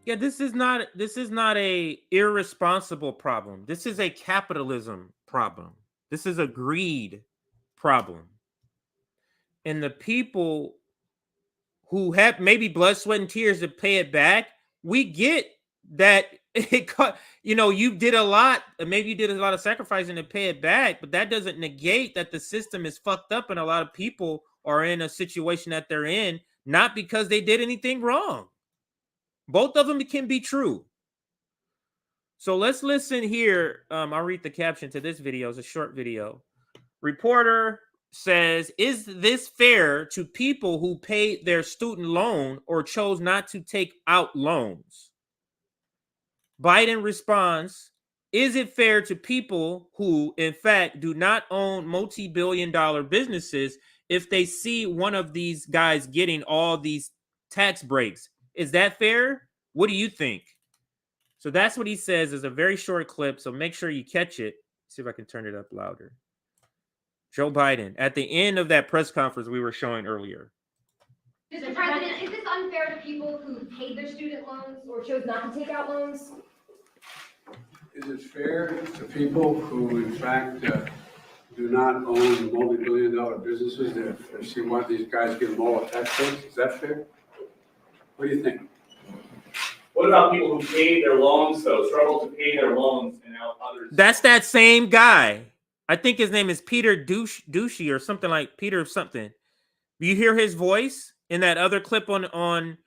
Yeah, this is not a irresponsible problem. This is a capitalism problem. This is a greed problem. And the people who have maybe blood, sweat, and tears to pay it back, we get that you did a lot, maybe you did a lot of sacrificing to pay it back, but that doesn't negate that the system is fucked up and a lot of people are in a situation that they're in, not because they did anything wrong. Both of them can be true. So let's listen here. I'll read the caption to this video. It's a short video. Reporter says, is this fair to people who paid their student loan or chose not to take out loans? Biden responds, is it fair to people who, in fact, do not own multi-billion-dollar businesses if they see one of these guys getting all these tax breaks? Is that fair? What do you think? So that's what he says. It's a very short clip, so make sure you catch it. See if I can turn it up louder. Joe Biden, at the end of that press conference we were showing earlier. Mr. President, is this unfair to people who paid their student loans or chose not to take out loans? Is it fair to people who, in fact, do not own multi-billion-dollar businesses that see one of these guys get them all a tax breaks? Is that fair? What do you think? What about people who paid their loans, though, struggle to pay their loans, and now others? That's that same guy. I think his name is Peter Douchey or something like Peter something. You hear his voice in that other clip on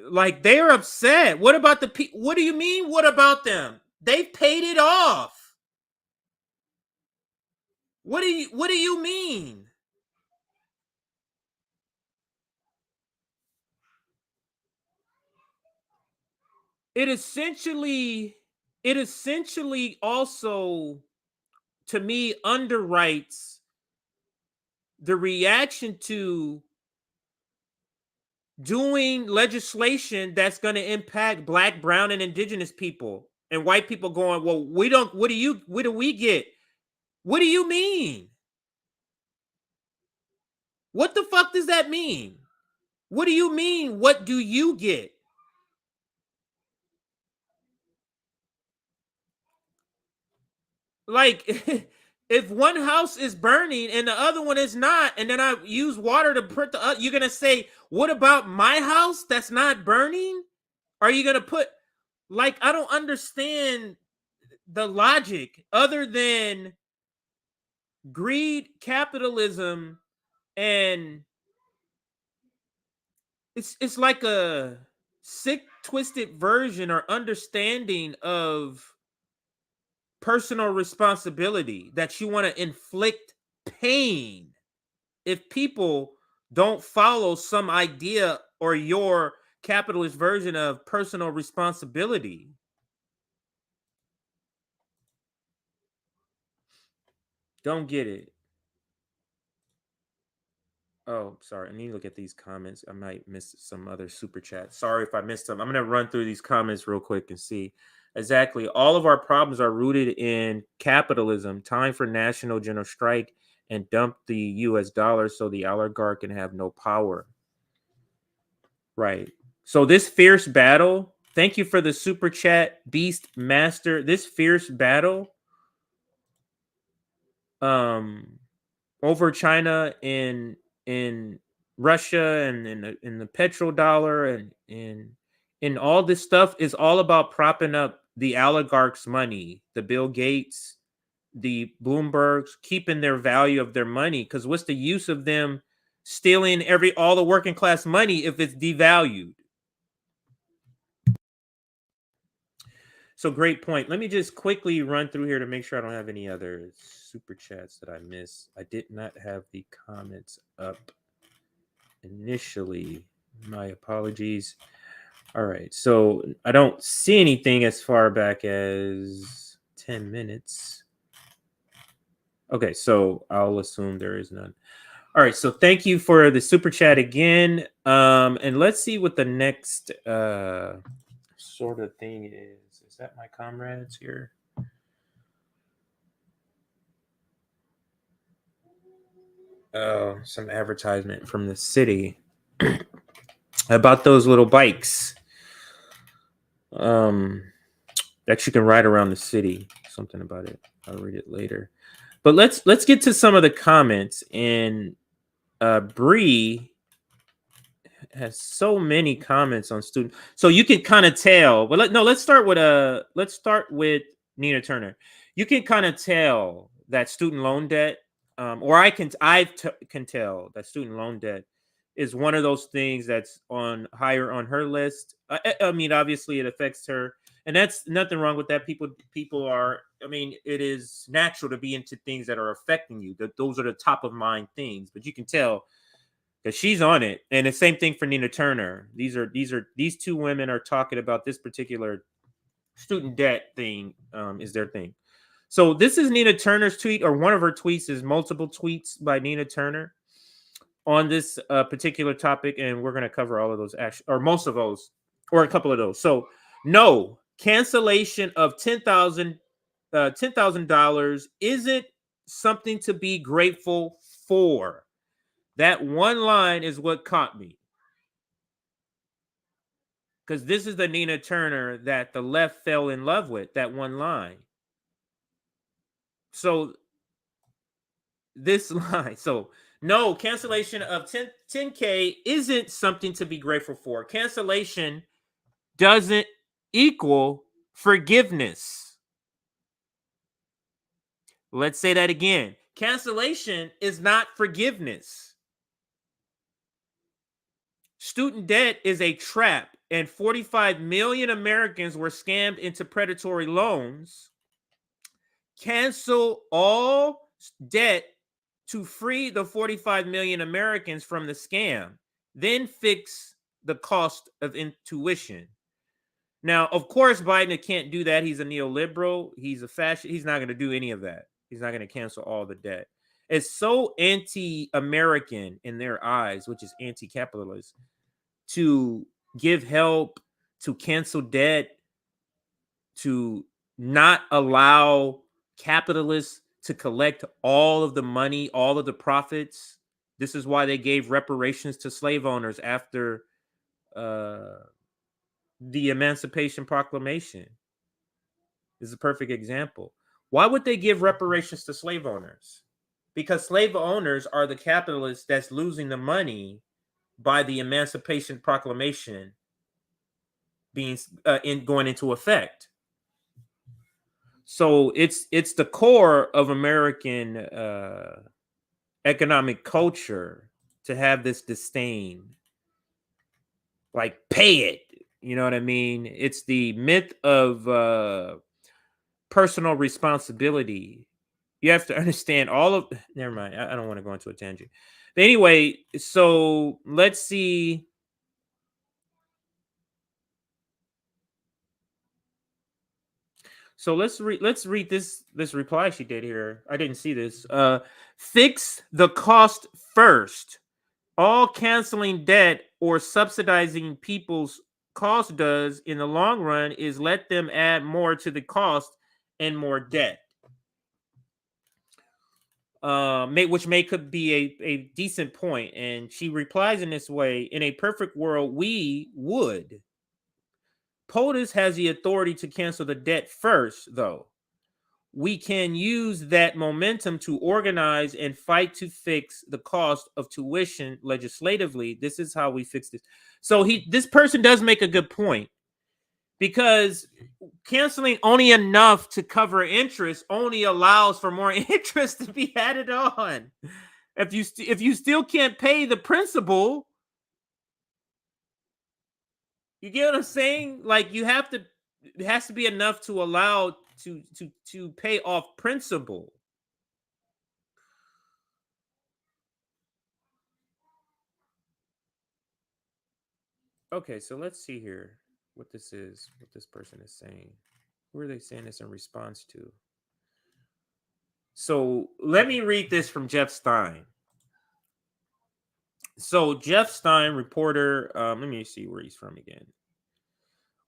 like they're upset. What about the people? What do you mean? What about them? They've paid it off. What do you mean? It essentially also, to me, underwrites the reaction to doing legislation that's going to impact Black, brown, and indigenous people, and white people going, well, we don't, what do we get? What do you mean? What the fuck does that mean? What do you mean? What do you get? Like, if one house is burning and the other one is not, and then I use water to put the other, you're going to say, what about my house that's not burning? Are you going to put, like, I don't understand the logic other than greed, capitalism, and it's like a sick, twisted version or understanding of personal responsibility that you want to inflict pain if people don't follow some idea or your capitalist version of personal responsibility. Don't get it. Oh, sorry. I need to look at these comments. I might miss some other super chats. Sorry if I missed them. I'm going to run through these comments real quick and see. Exactly. All of our problems are rooted in capitalism. Time for national general strike and dump the US dollar so the oligarch can have no power. Right. So this fierce battle, thank you for the super chat, Beast Master. This fierce battle over China in Russia and in the petrodollar and in all this stuff is all about propping up the oligarchs' money, the Bill Gates, the Bloombergs, keeping their value of their money. Because what's the use of them stealing all the working class money if it's devalued? So great point. Let me just quickly run through here to make sure I don't have any other super chats that I missed. I did not have the comments up initially. My apologies. All right. So I don't see anything as far back as 10 minutes. Okay. So I'll assume there is none. All right. So thank you for the super chat again. And let's see what the next sort of thing is. Is that my comrades here? Oh, some advertisement from the city about those little bikes that you can ride around the city. Something about it. I'll read it later. But let's get to some of the comments. And Bree has so many comments on student. So you can kind of tell. But let's start with Nina Turner. You can kind of tell that student loan debt, or I can tell that student loan debt is one of those things that's higher on her list. I mean, obviously it affects her, and that's nothing wrong with that. People are. I mean, it is natural to be into things that are affecting you. Those are the top of mind things. But you can tell that she's on it, and the same thing for Nina Turner. These two women are talking about this particular student debt thing. Is their thing. So this is Nina Turner's tweet, or one of her tweets is multiple tweets by Nina Turner on this particular topic, and we're going to cover all of those, or most of those, or a couple of those. So, no, cancellation of $10,000 isn't something to be grateful for. That one line is what caught me. Because this is the Nina Turner that the left fell in love with, that one line. So this line, no, cancellation of 10K isn't something to be grateful for. Cancellation doesn't equal forgiveness. Let's say that again. Cancellation is not forgiveness. Student debt is a trap, and 45 million Americans were scammed into predatory loans. Cancel all debt to free the 45 million Americans from the scam, then fix the cost of tuition. Now, of course, Biden can't do that. He's a neoliberal. He's a fascist. He's not going to do any of that. He's not going to cancel all the debt. It's so anti-American in their eyes, which is anti-capitalist, to give help, to cancel debt, to not allow capitalists to collect all of the money, all of the profits. This is why they gave reparations to slave owners after the Emancipation Proclamation. This is a perfect example. Why would they give reparations to slave owners? Because slave owners are the capitalists that's losing the money by the Emancipation Proclamation being going into effect. So it's the core of American economic culture to have this disdain. Like, pay it. You know what I mean? It's the myth of personal responsibility. You have to understand all of... Never mind. I don't want to go into a tangent. But anyway, so let's see... So let's read this reply she did here. I didn't see this. Fix the cost first. All canceling debt or subsidizing people's cost does in the long run is let them add more to the cost and more debt. Could be a decent point. And she replies in this way: in a perfect world, we would. POTUS has the authority to cancel the debt first, though. We can use that momentum to organize and fight to fix the cost of tuition legislatively. This is how we fix this. So this person does make a good point, because canceling only enough to cover interest only allows for more interest to be added on. If you still can't pay the principal, you get what I'm saying? Like, it has to be enough to allow to pay off principal. Okay, so let's see here what this person is saying. Who are they saying this in response to? So let me read this from Jeff Stein. So Jeff Stein, reporter, let me see where he's from again.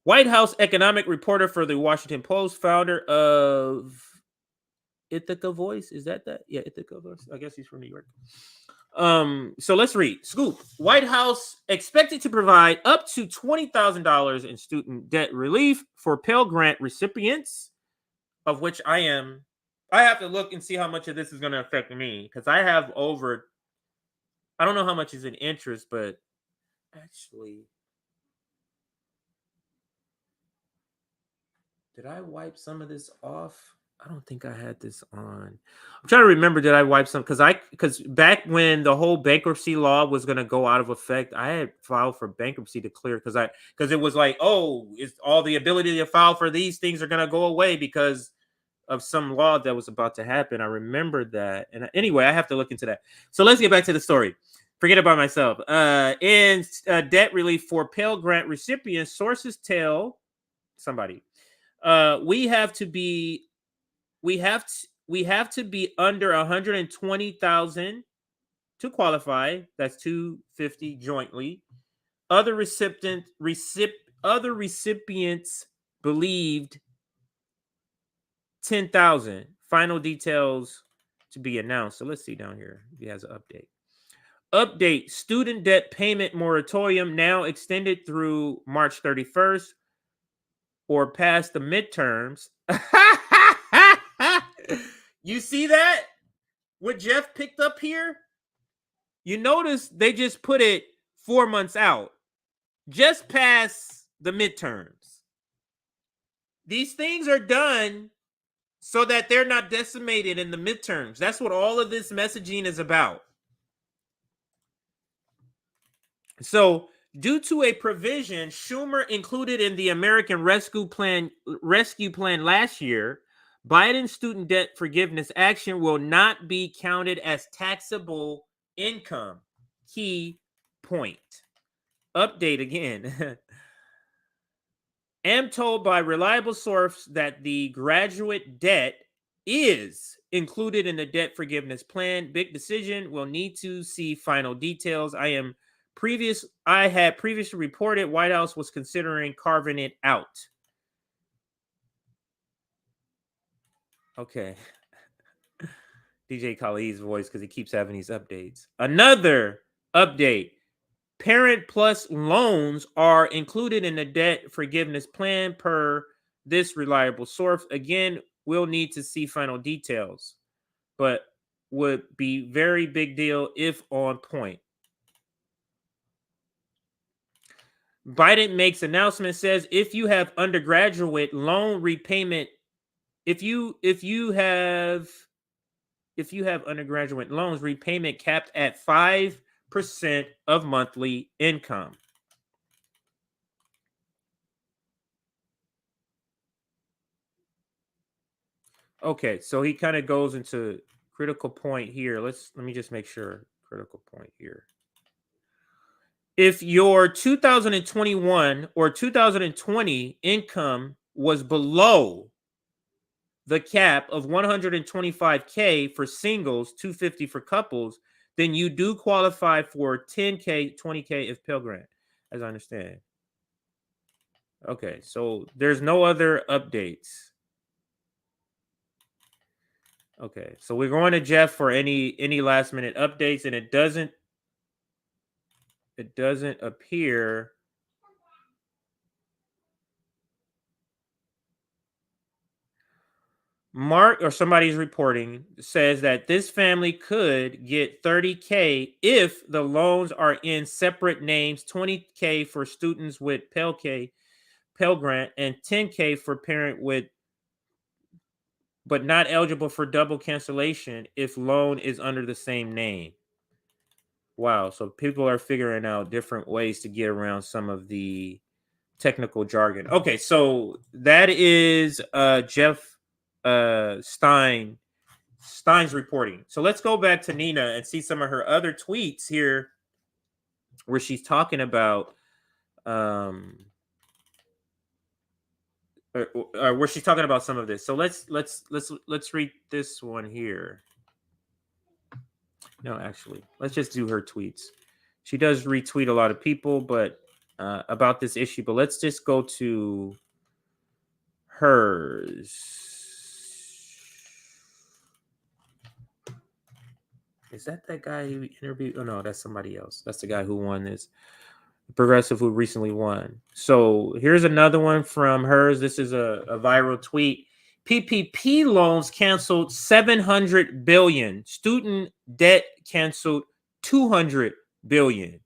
White House economic reporter for the Washington Post, founder of Ithaca Voice. Is that? Yeah, Ithaca Voice. I guess he's from New York. So let's read. Scoop. White House expected to provide up to $20,000 in student debt relief for Pell Grant recipients, of which I have to look and see how much of this is going to affect me, because I have over, I don't know how much is in interest, but actually, did I wipe some of this off? I don't think I had this on. I'm trying to remember, did I wipe some? Because back when the whole bankruptcy law was going to go out of effect, I had filed for bankruptcy to clear, because it was like, oh, it's all the ability to file for these things are going to go away because of some law that was about to happen. I remember that. And anyway, I have to look into that. So let's get back to the story. Forget about myself. In debt relief for Pell Grant recipients, sources tell somebody, we have to be under 120,000 to qualify. That's 250 jointly. Other recipients believed 10,000. Final details to be announced. So let's see down here. He has an update. Update: student debt payment moratorium now extended through March 31st or past the midterms. You see that? What Jeff picked up here? You notice they just put it 4 months out, just past the midterms. These things are done so that they're not decimated in the midterms. That's what all of this messaging is about. So, due to a provision Schumer included in the American Rescue Plan last year, Biden's student debt forgiveness action will not be counted as taxable income. Key point. Update again. Am told by reliable source that the graduate debt is included in the debt forgiveness plan. Big decision. Will need to see final details. I had previously reported White House was considering carving it out. Okay. DJ Khalid's voice, because he keeps having these updates. Another update. Parent Plus loans are included in the debt forgiveness plan per this reliable source. Again, we'll need to see final details, but would be very big deal if on point. Biden makes announcement, says if you have undergraduate loan repayment, if you have undergraduate loans, repayment capped at 5% of monthly income. Okay, so he kind of goes into critical point here. Let me just make sure. Critical point here. If your 2021 or 2020 income was below the cap of $125K for singles, $250 for couples, then you do qualify for 10K, 20K if Pell Grant, as I understand. Okay, so there's no other updates. Okay, so we're going to Jeff for any last minute updates, and it doesn't appear. Mark or somebody's reporting says that this family could get 30K if the loans are in separate names, 20K for students with Pell Grant, and 10K for parent with but not eligible for double cancellation if loan is under the same name. Wow, so people are figuring out different ways to get around some of the technical jargon. Okay, so that is Jeff Stein's reporting. So let's go back to Nina and see some of her other tweets here where she's talking about where she's talking about some of this. So let's read this one here. No, actually, let's just do her tweets. She does retweet a lot of people, but about this issue. But let's just go to hers. Is that guy who interviewed? Oh no, that's somebody else. That's the guy who won this. Progressive who recently won. So here's another one from hers. This is a viral tweet. PPP loans canceled 700 billion. Student debt canceled 200 billion.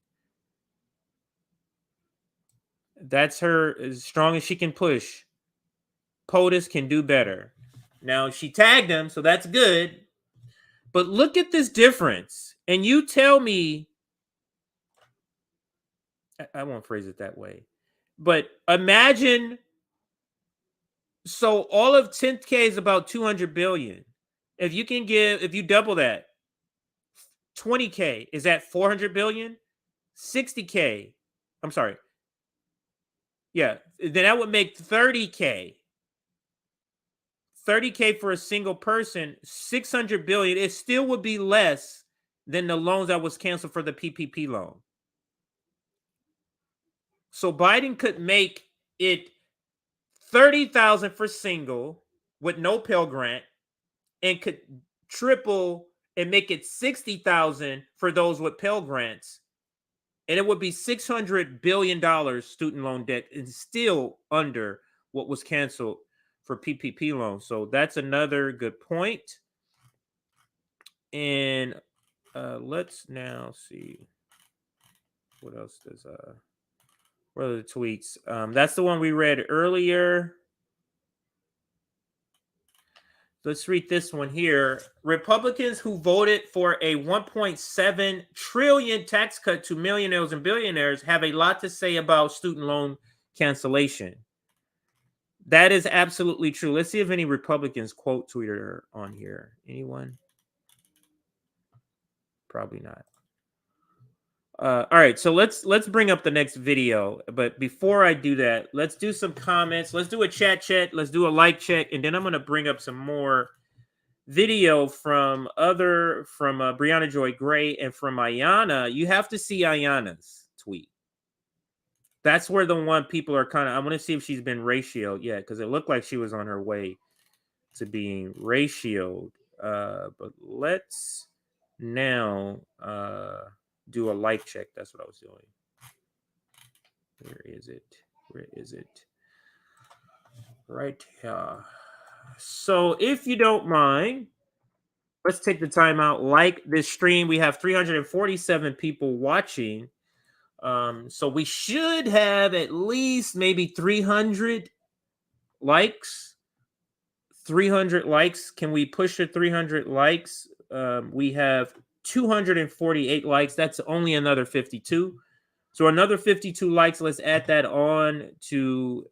That's her as strong as she can push. POTUS can do better. Now she tagged him, so that's good. But look at this difference. And you tell me, I won't phrase it that way, but imagine, so all of 10K is about 200 billion. If you double that, 20K is at 400 billion. 60K, I'm sorry. Yeah, then that would make 30K. 30K for a single person, 600 billion. It still would be less than the loans that was canceled for the PPP loan. So Biden could make it 30,000 for single with no Pell Grant, and could triple and make it 60,000 for those with Pell Grants, and it would be $600 billion student loan debt, and still under what was canceled for PPP loans. So that's another good point. And let's now see what else does what are the tweets? That's the one we read earlier. Let's read this one here. Republicans who voted for a 1.7 trillion tax cut to millionaires and billionaires have a lot to say about student loan cancellation. That is absolutely true. Let's see if any Republicans quote tweeted her on here. Anyone? Probably not. All right, so let's bring up the next video. But before I do that, let's do some comments. Let's do a chat check. Let's do a like check, and then I'm going to bring up some more video from Briahna Joy Gray and from Ayanna. You have to see Ayanna's tweet. That's where the one people are kind of. I want to see if she's been ratioed yet, because it looked like she was on her way to being ratioed. But let's now do a like check. That's what I was doing. Where is it? Where is it? Right here. So if you don't mind, let's take the time out. Like this stream. We have 347 people watching. So we should have at least maybe 300 likes. 300 likes. Can we push to 300 likes? We have 248 likes. That's only another 52. So another 52 likes. Let's add that on to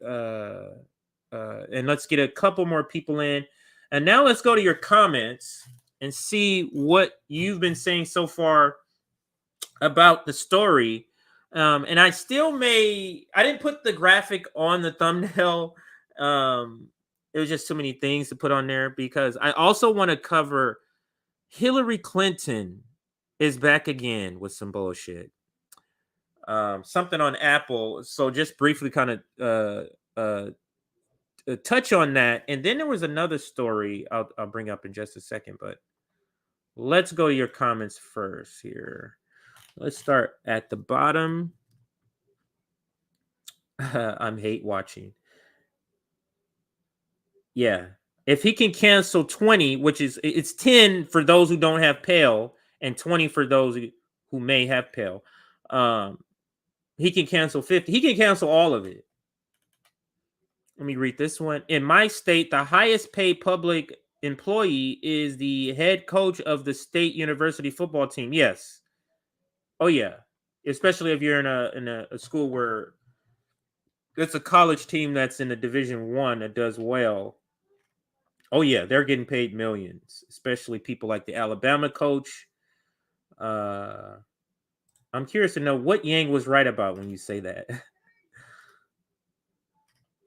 and let's get a couple more people in. And now let's go to your comments and see what you've been saying so far about the story. And I didn't put the graphic on the thumbnail. It was just too many things to put on there, because I also want to cover Hillary Clinton is back again with some bullshit. Something on Apple. So just briefly kind of touch on that. And then there was another story I'll bring up in just a second, but let's go to your comments first here. Let's start at the bottom. I'm hate watching. Yeah. If he can cancel 20, which is it's 10 for those who don't have Pale and 20 for those who may have Pale. He can cancel 50. He can cancel all of it. Let me read this one. In my state, the highest paid public employee is the head coach of the state university football team. Yes. Oh yeah. Especially if you're in a school where it's a college team that's in a Division I that does well. Oh yeah, they're getting paid millions, especially people like the Alabama coach. I'm curious to know what Yang was right about when you say that.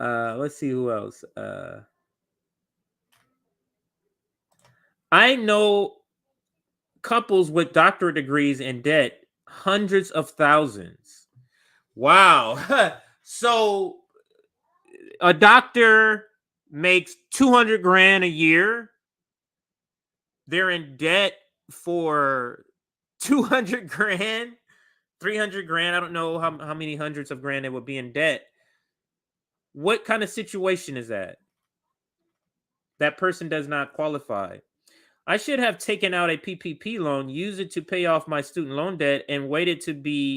Let's see who else. I know couples with doctorate degrees in debt, hundreds of thousands. Wow. So a doctor makes 200 grand a year. They're in debt for 200 grand, 300 grand. I don't know how many hundreds of grand they would be in debt. What kind of situation is that? That person does not qualify. I should have taken out a PPP loan, used it to pay off my student loan debt, and waited to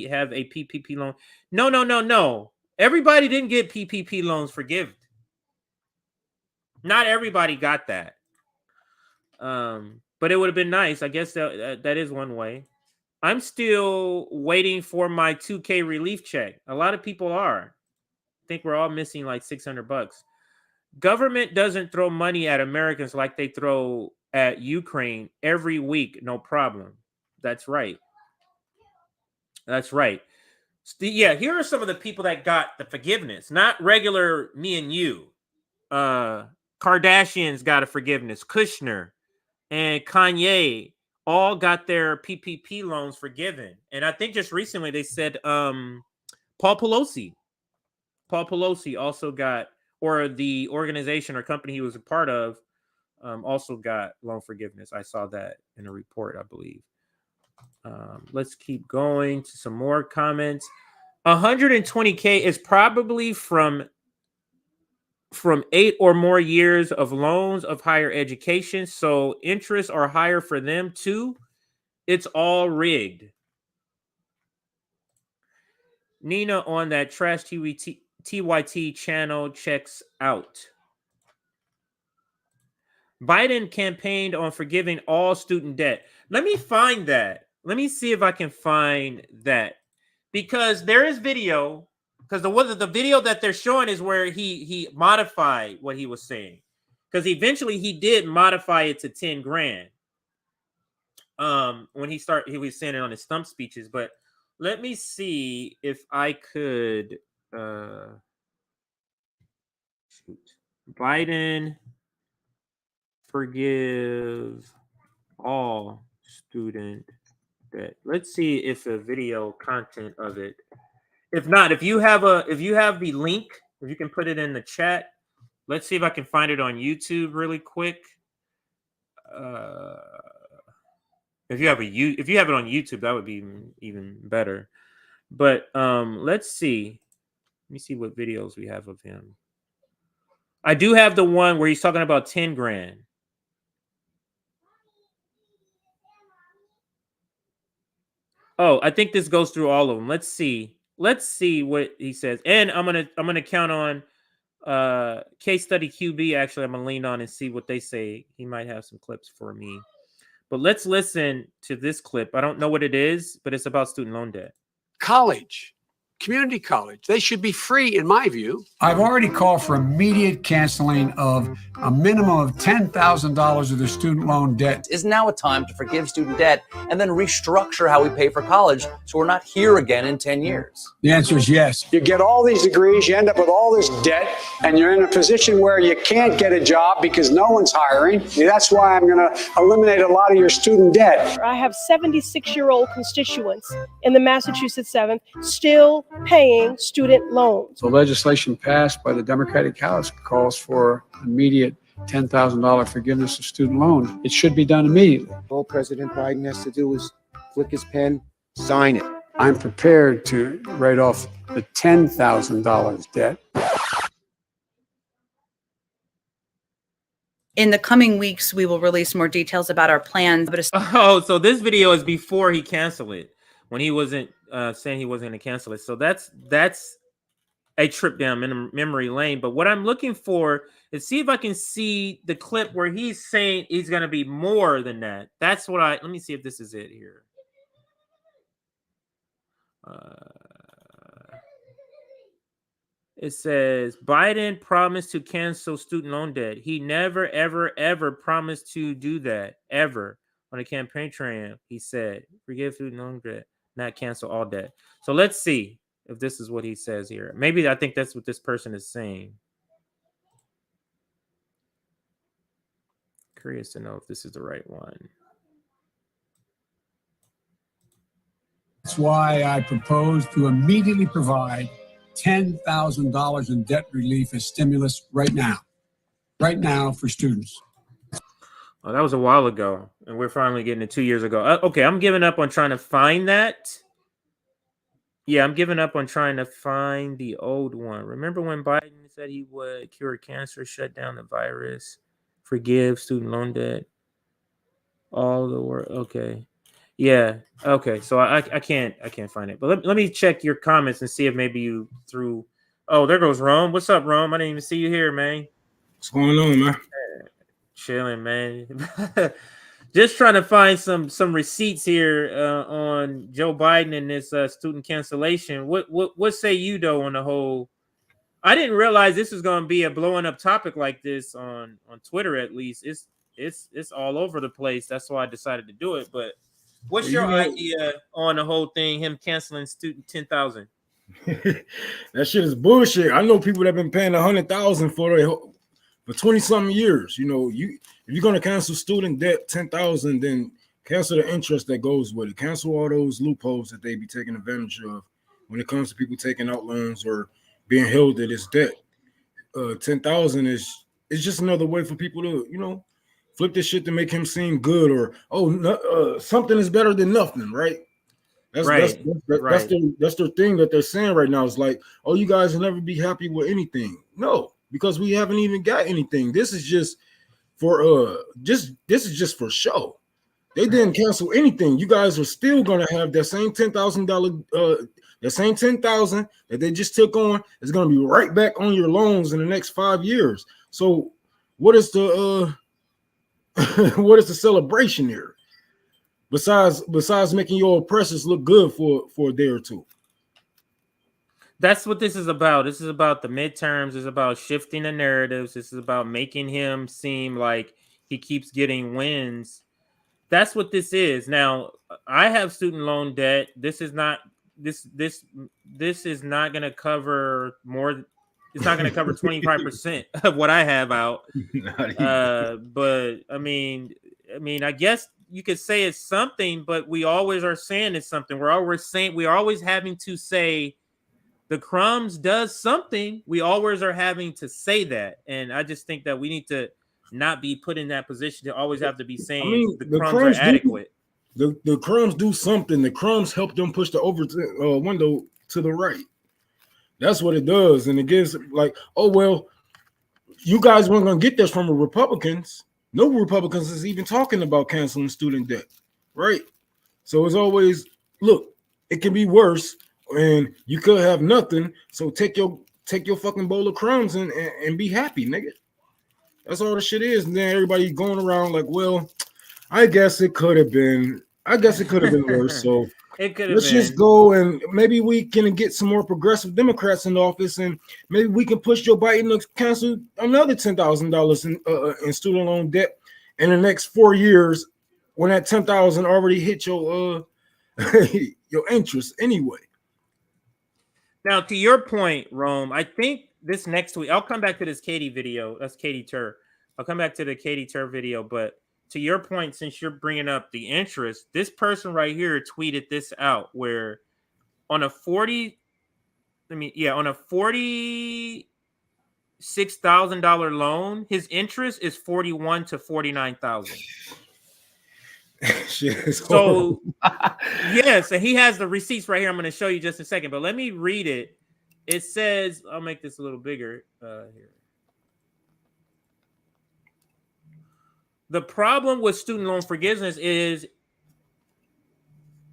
have a PPP loan. No. Everybody didn't get PPP loans forgiven. Not everybody got that. But it would have been nice. I guess that is one way. I'm still waiting for my 2K relief check. A lot of people are. I think we're all missing like $600. Government doesn't throw money at Americans like they throw at Ukraine every week. No problem. That's right. That's right. Yeah, here are some of the people that got the forgiveness. Not regular me and you. Kardashians got a forgiveness. Kushner and Kanye all got their PPP loans forgiven. And I think just recently they said Paul Pelosi also got, or the organization or company he was a part of also got loan forgiveness. I saw that in a report, I believe. Let's keep going to some more comments. 120K is probably from 8 or more years of loans of higher education. So interests are higher for them too. It's all rigged. Nina on that Trash TYT channel checks out. Biden campaigned on forgiving all student debt. Let me find that. Let me see if I can find that. Because there is video. Because the video that they're showing is where he modified what he was saying. Because eventually he did modify it to 10 grand. When he was saying it on his stump speeches. But let me see if I could Biden forgive all student debt. Let's see if a video content of it. If not, if you have the link, if you can put it in the chat, let's see if I can find it on YouTube really quick. If you have it on YouTube, that would be even better. But let's see. Let me see what videos we have of him. I do have the one where he's talking about 10 grand. Oh, I think this goes through all of them. Let's see. Let's see what he says. And I'm gonna count on Case Study QB. Actually, I'm gonna lean on and see what they say. He might have some clips for me. But let's listen to this clip. I don't know what it is, but it's about student loan debt. College community college. They should be free, in my view. I've already called for immediate canceling of a minimum of $10,000 of the student loan debt. Is now a time to forgive student debt and then restructure how we pay for college so we're not here again in 10 years? The answer is yes. You get all these degrees, you end up with all this debt, and you're in a position where you can't get a job because no one's hiring. That's why I'm going to eliminate a lot of your student debt. I have 76-year-old constituents in the Massachusetts 7th still paying student loans. The legislation passed by the Democratic House calls for immediate $10,000 forgiveness of student loans. It should be done immediately. All President Biden has to do is flick his pen, sign it. I'm prepared to write off the $10,000 debt. In the coming weeks, we will release more details about our plans. Oh, so this video is before he canceled it, when he wasn't saying he wasn't going to cancel it. So that's a trip down memory lane. But what I'm looking for is see if I can see the clip where he's saying he's going to be more than that. That's what let me see if this is it here. It says Biden promised to cancel student loan debt. He never, ever, ever promised to do that, ever. On a campaign trail, he said, forgive student loan debt, not cancel all debt. So let's see if this is what he says here. Maybe I think that's what this person is saying. Curious to know if this is the right one. That's why I propose to immediately provide $10,000 in debt relief as stimulus right now for students. Oh, that was a while ago, and we're finally getting it 2 years ago. Okay, I'm giving up on trying to find that. Yeah, I'm giving up on trying to find the old one. Remember when Biden said he would cure cancer, shut down the virus, forgive student loan debt, all the work? Okay. Yeah. Okay. So I can't find it. But let me check your comments and see if maybe you threw. Oh, there goes Rome. What's up, Rome? I didn't even see you here, man. What's going on, man? Chilling, man. Just trying to find some receipts here on Joe Biden and this student cancellation. What say you though on the whole? I didn't realize this was going to be a blowing up topic like this on Twitter. At least it's all over the place. That's why I decided to do it. But what's your idea on the whole thing? Him canceling student 10,000. That shit is bullshit. I know people that have been paying 100,000 for 20-something years. You know, if you're gonna cancel student debt 10,000, then cancel the interest that goes with it. Cancel all those loopholes that they be taking advantage of when it comes to people taking out loans or being held to this debt. 10,000 is just another way for people to flip this shit to make him seem good, or something is better than nothing, right? That's their thing that they're saying right now. It's like, oh, you guys will never be happy with anything. No, because we haven't even got anything. This is just for for show. They didn't cancel anything. You guys are still gonna have that same $10,000, the same 10,000 that they just took on is gonna be right back on your loans in the next 5 years. So what is the what is the celebration here? Besides making your oppressors look good for a day or two. That's what this is about. This is about the midterms. It's about shifting the narratives. This is about making him seem like he keeps getting wins. That's what this is. Now, I have student loan debt. This is not going to cover more. It's not going to cover 25% of what I have out. But I mean, I guess you could say it's something, but we always are saying it's something. We're always having to say the crumbs does something. We always are having to say that. And I just think that we need to not be put in that position to always have to be saying the crumbs are adequate. The crumbs do something. The crumbs help them push the window to the right. That's what it does. And it gives like, oh, well, you guys weren't going to get this from the Republicans. No Republicans is even talking about canceling student debt, right? So it's always, look, it can be worse and you could have nothing. So take your fucking bowl of crumbs and be happy, nigga. That's all the shit is. And then everybody going around like, well, I guess it could have been worse. So It could have Let's been. just go and maybe we can get some more progressive Democrats in office, and maybe we can push Joe Biden to cancel another $10,000 in student loan debt in the next 4 years, when that 10,000 already hit your your interest anyway. Now, to your point, Rome, I think this next week, I'll come back to this Katie video. That's Katie Tur. I'll come back to the Katie Tur video. But to your point, since you're bringing up the interest, this person right here tweeted this out, where on a $46,000 loan, his interest is $41,000 to $49,000. So yes, and he has the receipts right here. I'm going to show you just a second, but let me read it. It says, I'll make this a little bigger here. The problem with student loan forgiveness is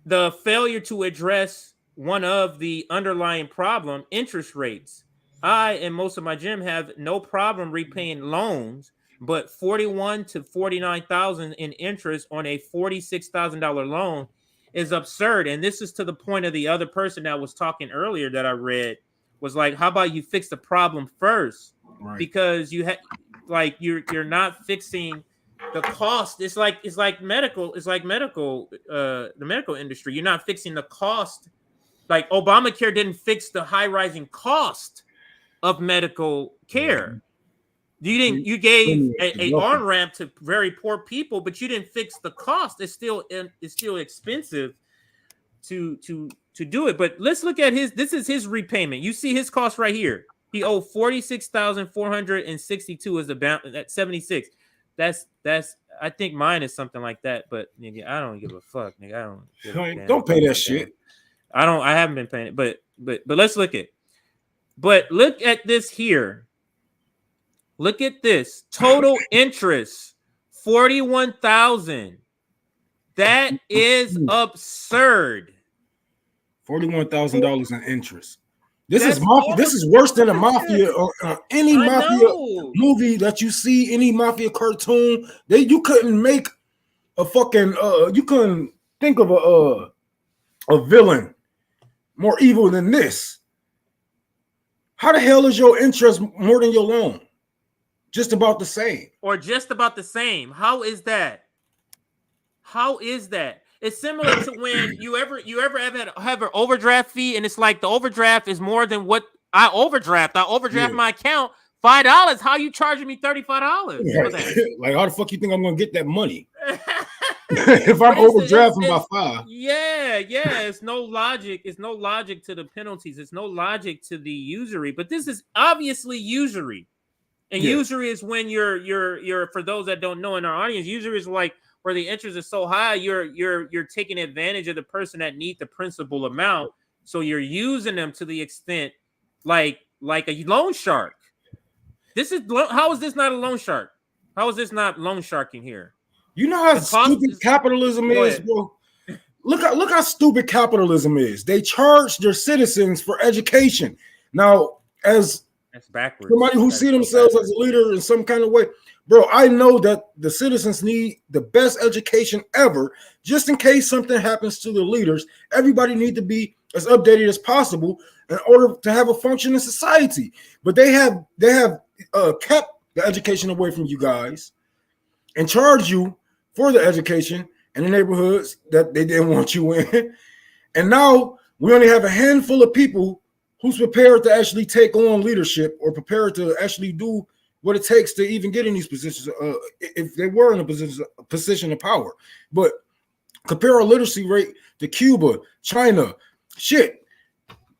the failure to address one of the underlying problem, interest rates. I and most of my gym have no problem repaying loans, but $41,000 to $49,000 in interest on a $46,000 loan is absurd. And this is to the point of the other person that was talking earlier that I read, was like, how about you fix the problem first? Right. Because you you're not fixing the cost. It's like medical. It's like the medical industry. You're not fixing the cost. Like Obamacare didn't fix the high rising cost of medical care. You gave a on ramp to very poor people, but you didn't fix the cost. It's still expensive to do it. But let's look at this is his repayment. You see his cost right here. He owed $46,462 as the balance at 76. That's I think mine is something like that, but nigga, I don't give a fuck, nigga. I don't pay that shit. I haven't been paying it, but let's look at. But look at this here. Look at this. Total interest, $41,000. That is absurd. $41,000 in interest. This is worse than a mafia or any mafia movie that you see, any mafia cartoon. You couldn't make a fucking you couldn't think of a villain more evil than this. How the hell is your interest more than your loan? Just about the same. Or just about the same. How is that? How is that? It's similar to when you ever have an overdraft fee, and it's like the overdraft is more than what I overdraft. I overdraft my account $5. How you charging me $35 for that? Like, how the fuck you think I'm gonna get that money? If I'm overdrafting by $5. Yeah. It's no logic. It's no logic to the penalties. It's no logic to the usury. But this is obviously usury. And usury is when you're for those that don't know in our audience, usury is like where the interest is so high, you're taking advantage of the person that needs the principal amount. So you're using them to the extent like a loan shark. How is this not a loan shark? How is this not loan sharking here? You know how stupid capitalism is, bro. Look how stupid capitalism is. They charge their citizens for education. Now, as that's backwards. Somebody who see themselves as a leader in some kind of way, bro, I know that the citizens need the best education ever. Just in case something happens to the leaders, everybody need to be as updated as possible in order to have a functioning society. But they have kept the education away from you guys and charge you for the education in the neighborhoods that they didn't want you in. And now we only have a handful of people who's prepared to actually take on leadership or prepared to actually do what it takes to even get in these positions, if they were in a position of power. But compare our literacy rate to Cuba, China,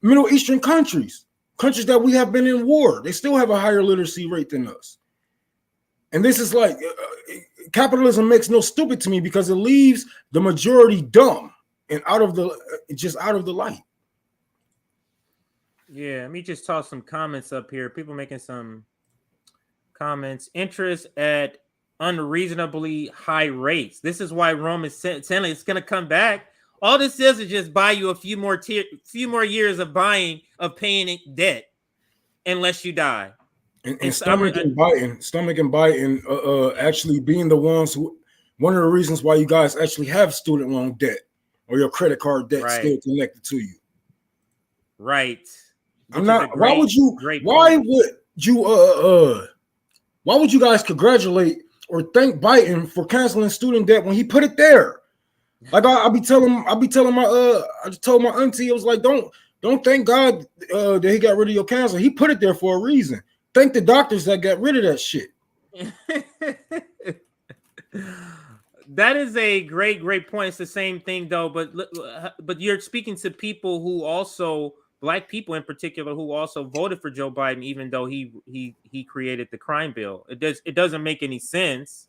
Middle Eastern countries that we have been in war. They still have a higher literacy rate than us. And this is like, capitalism makes no stupid to me because it leaves the majority dumb and out of the light. Yeah, let me just toss some comments up here. People making some comments. Interest at unreasonably high rates. This is why Rome is saying it's going to come back. All this is just buy you a few more years of paying debt, unless you die. And stomach and biting, actually being the ones who. One of the reasons why you guys actually have student loan debt or your credit card debt Right. still connected to you. Right. I'm not. Why would you? Why would you guys congratulate or thank Biden for canceling student debt when he put it there? Like I be telling my I just told my auntie, I was like, don't thank God that he got rid of your cancer. He put it there for a reason. Thank the doctors that got rid of that shit. That is a great point. It's the same thing though, but you're speaking to people who also, Black people in particular, who also voted for Joe Biden, even though he created the crime bill. It doesn't make any sense,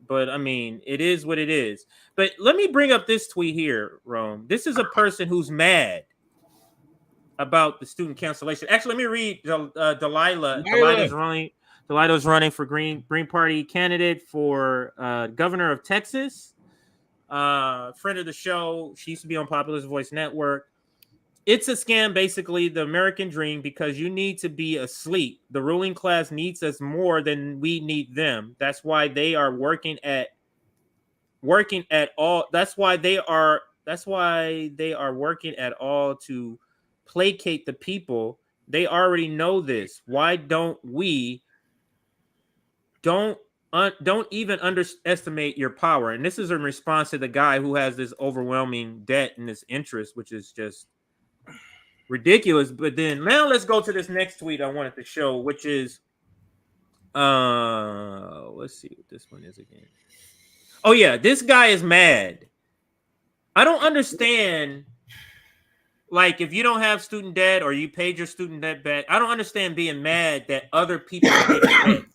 but I mean, it is what it is. But let me bring up this tweet here, Rome. This is a person who's mad about the student cancellation. Actually, let me read Delilah. Delilah's running for Green Party candidate for governor of Texas. Friend of the show. She used to be on Populist Voice Network. It's a scam, basically, the American dream, because you need to be asleep. The ruling class needs us more than we need them. That's why they are working at all. That's why they are working at all to placate the people. They already know this. Why don't we don't even underestimate your power? And this is in response to the guy who has this overwhelming debt and this interest, which is just ridiculous. But then now let's go to this next tweet I wanted to show, which is let's see what this one is again. Oh yeah, this guy is mad. I don't understand, like, if you don't have student debt or you paid your student debt back, I don't understand being mad that other people are getting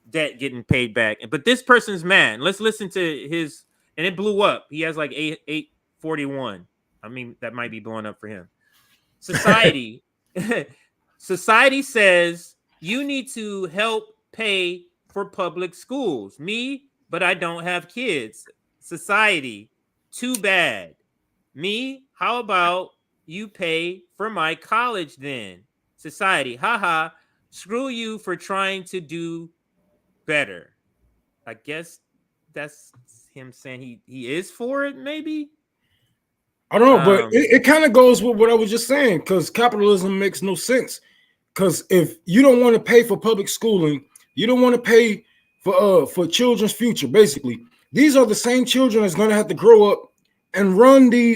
debt getting paid back. But this person's mad. Let's listen to his, and it blew up. He has like 841. I mean, that might be blowing up for him. Society says you need to help pay for public schools. Me, but I don't have kids. Society, too bad. Me, how about you pay for my college then? Society, haha, screw you for trying to do better. I guess that's him saying he is for it, maybe. I don't know, but it kind of goes with what I was just saying, because capitalism makes no sense. Because if you don't want to pay for public schooling, you don't want to pay for children's future. Basically, these are the same children that's going to have to grow up and run the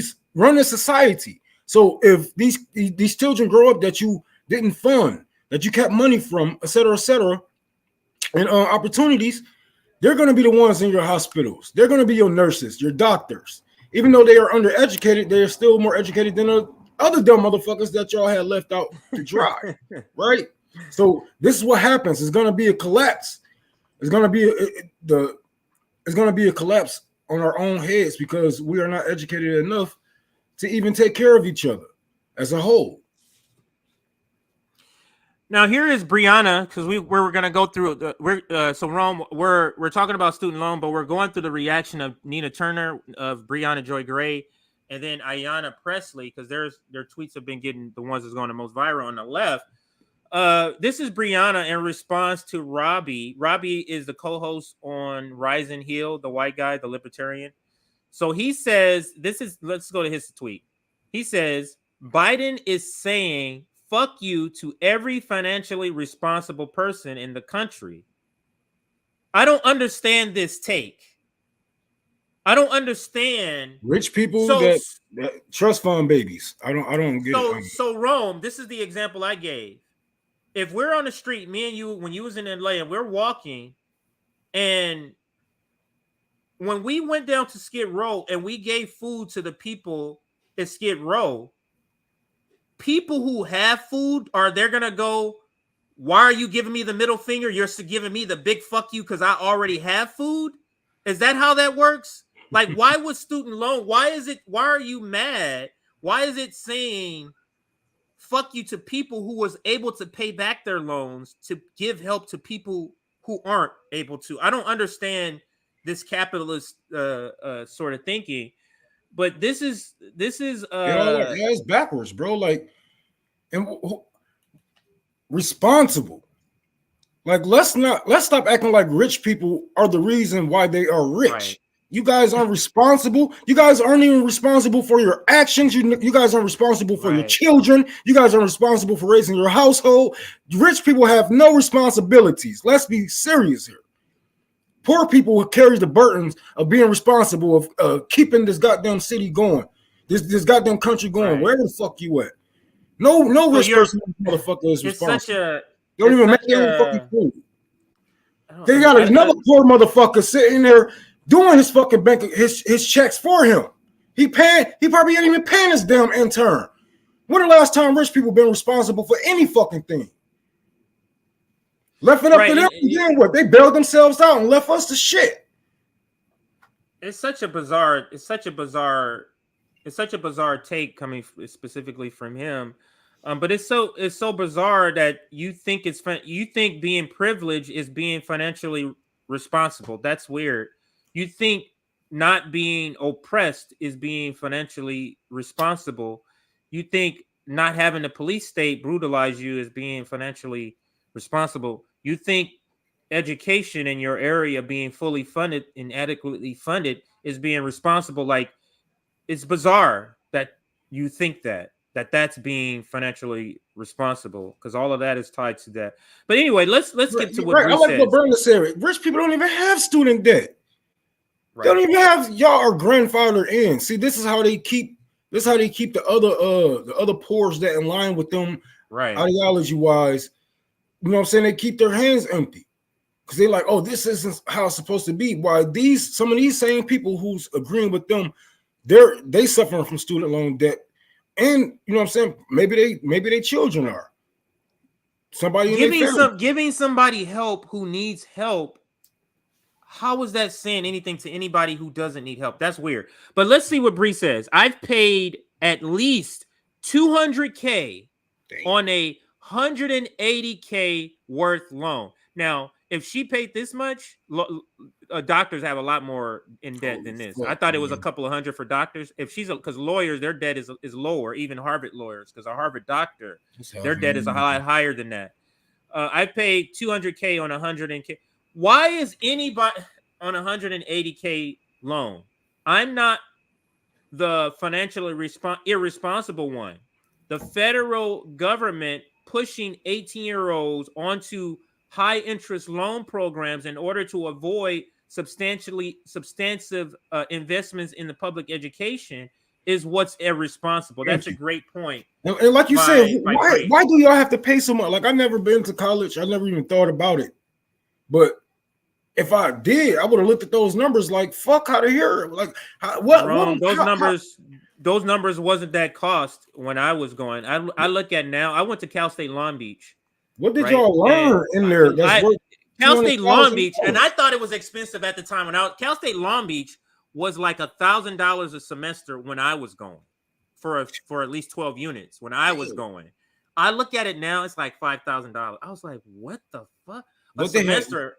society. So if these children grow up that you didn't fund, that you kept money from, et cetera, and opportunities, they're going to be the ones in your hospitals. They're going to be your nurses, your doctors. Even though they are undereducated, they are still more educated than other dumb motherfuckers that y'all had left out to dry, right? So this is what happens. It's going to be a collapse. It's going to be a collapse on our own heads because we are not educated enough to even take care of each other as a whole. Now here is Briahna, because we're going to go through so Rome, we're talking about student loan, but we're going through the reaction of Nina Turner, of Briahna Joy Gray, and then Ayanna Pressley, because their tweets have been getting the ones that's going the most viral on the left. This is Briahna in response to Robbie. Robbie is the co-host on Rise and Heal, the white guy, the libertarian. So he says, let's go to his tweet. He says, Biden is saying fuck you to every financially responsible person in the country. I don't understand this take. I don't understand rich people that trust fund babies. I don't get it. So Rome, this is the example I gave. If we're on the street, me and you, when you was in LA, and we're walking, and when we went down to Skid Row and we gave food to the people at Skid Row, people who have food, they're gonna go, why are you giving me the middle finger? You're giving me the big fuck you because I already have food? Is that how that works? Like, why would student loan? Why are you mad? Why is it saying fuck you to people who was able to pay back their loans to give help to people who aren't able to? I don't understand this capitalist sort of thinking. But this is it's backwards, bro. Like, and responsible. Like, let's stop acting like rich people are the reason why they are rich. Right. You guys aren't responsible. You guys aren't even responsible for your actions. You guys aren't responsible for your children. You guys aren't responsible for raising your household. Rich people have no responsibilities. Let's be serious here. Poor people will carry the burdens of being responsible of keeping this goddamn city going, this goddamn country going, wherever the fuck you at. No rich person motherfucker is responsible. They don't even make their own fucking food. They got another poor motherfucker sitting there doing his fucking bank, his checks for him. He probably ain't even paying his damn intern. When the last time rich people been responsible for any fucking thing? Left it up to them, and then what? They bailed themselves out and left us to shit. It's such a bizarre take coming specifically from him. But it's so bizarre that you think being privileged is being financially responsible. That's weird. You think not being oppressed is being financially responsible. You think not having the police state brutalize you is being financially responsible. You think education in your area being fully funded and adequately funded is being responsible. Like, it's bizarre that you think that's being financially responsible, because all of that is tied to that. But anyway, let's get to what I like what Briahna said. Rich people don't even have student debt. They don't even have y'all are grandfathered in. See, this is how they keep the other poors that in line with them ideology wise. You know what I'm saying? They keep their hands empty because they're like, oh, this isn't how it's supposed to be. Why some of these same people who's agreeing with them, they suffering from student loan debt. And you know what I'm saying? Maybe they children are. Somebody giving somebody help who needs help. How is that saying anything to anybody who doesn't need help? That's weird. But let's see what Bree says. I've paid at least $200K on a $180K worth loan. Now, if she paid this much, doctors have a lot more in debt than this. I thought it was a couple of hundred for doctors. If because lawyers, their debt is lower, even Harvard lawyers, because a Harvard doctor, their debt is a lot higher than that. I paid $200K on $100K. Why is anybody on $180K loan? I'm not the financially irresponsible one. The federal government pushing 18-year-olds onto high interest loan programs in order to avoid substantive investments in the public education is what's irresponsible. That's a great point. And like you said, why do y'all have to pay so much? Like, I've never been to college. I never even thought about it. But if I did, I would have looked at those numbers like, fuck out of here. Like, those numbers wasn't that cost when I was going. I look at now. I went to Cal State Long Beach. What did y'all learn in there? Cal State Long Beach, and I thought it was expensive at the time. Cal State Long Beach was like $1,000 a semester when I was going for at least 12 units when I was going. I look at it now, it's like $5,000. I was like, what the fuck? A semester.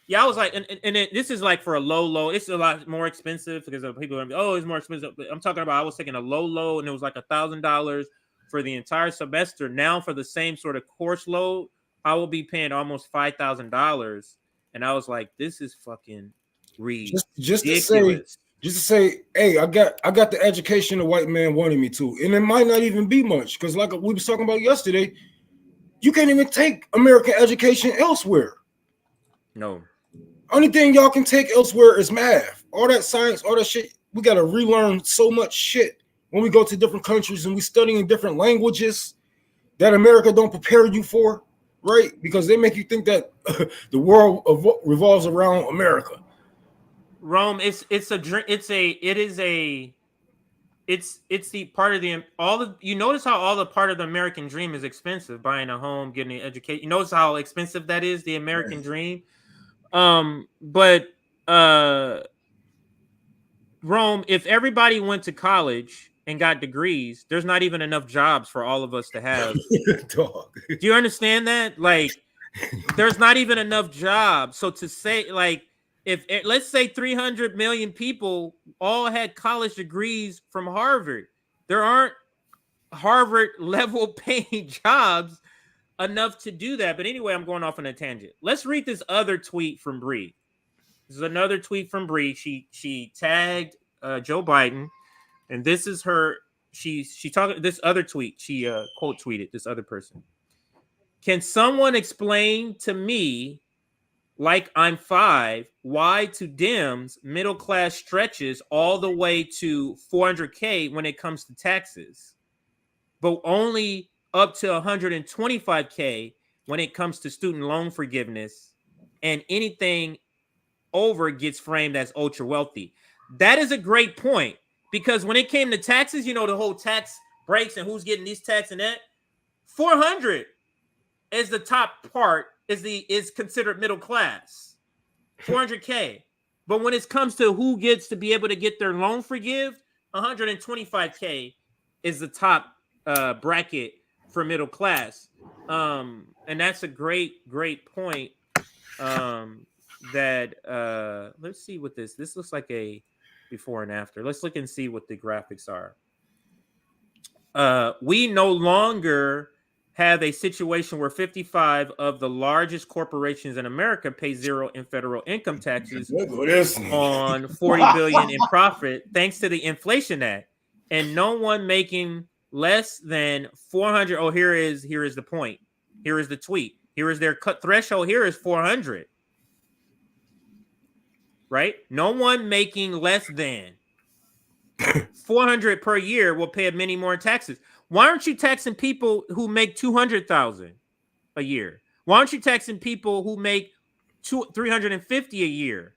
Yeah, I was like, and this is like for a low. It's a lot more expensive because people are gonna be, oh, it's more expensive. But I'm talking about I was taking a low, and it was like $1,000 for the entire semester. Now for the same sort of course load, I will be paying almost $5,000, and I was like, this is fucking ridiculous. Just to say, hey, I got the education the white man wanted me to, and it might not even be much because, like we was talking about yesterday, you can't even take American education elsewhere. No. Only thing y'all can take elsewhere is math. All that science, all that shit. We got to relearn so much shit when we go to different countries and we studying different languages that America don't prepare you for, right? Because they make you think that the world revolves around America. Rome, it's the part of you notice how all the part of the American dream is expensive, buying a home, getting an education. You notice how expensive that is, the American dream. But Rome, if everybody went to college and got degrees, there's not even enough jobs for all of us to have. Do you understand that? Like, there's not even enough jobs. So to say, like, if let's say 300 million people all had college degrees from Harvard, there aren't Harvard level paying jobs enough to do that. But anyway, I'm going off on a tangent. Let's read this other tweet from Bree. This is another tweet from Bree. She tagged Joe Biden, and this is her. She talking this other tweet. She quote tweeted this other person. Can someone explain to me, like I'm 5, why to Dems middle class stretches all the way to 400K when it comes to taxes, but only up to 125K when it comes to student loan forgiveness, and anything over gets framed as ultra wealthy? That is a great point, because when it came to taxes, the whole tax breaks and who's getting these tax and that, 400 is the top part, is considered middle class, 400K. But when it comes to who gets to be able to get their loan forgive, 125K is the top bracket for middle class. And that's a great point. That let's see what this looks like, a before and after. Let's look and see what the graphics are. We no longer have a situation where 55 of the largest corporations in America pay zero in federal income taxes on 40 billion in profit, thanks to the Inflation Act, and no one making less than 400. Oh, here is the point. Here is the tweet. Here is their cut threshold. Here is 400. Right? No one making less than 400 per year will pay many more in taxes. Why aren't you taxing people who make 200,000 a year? Why aren't you taxing people who make 350 a year?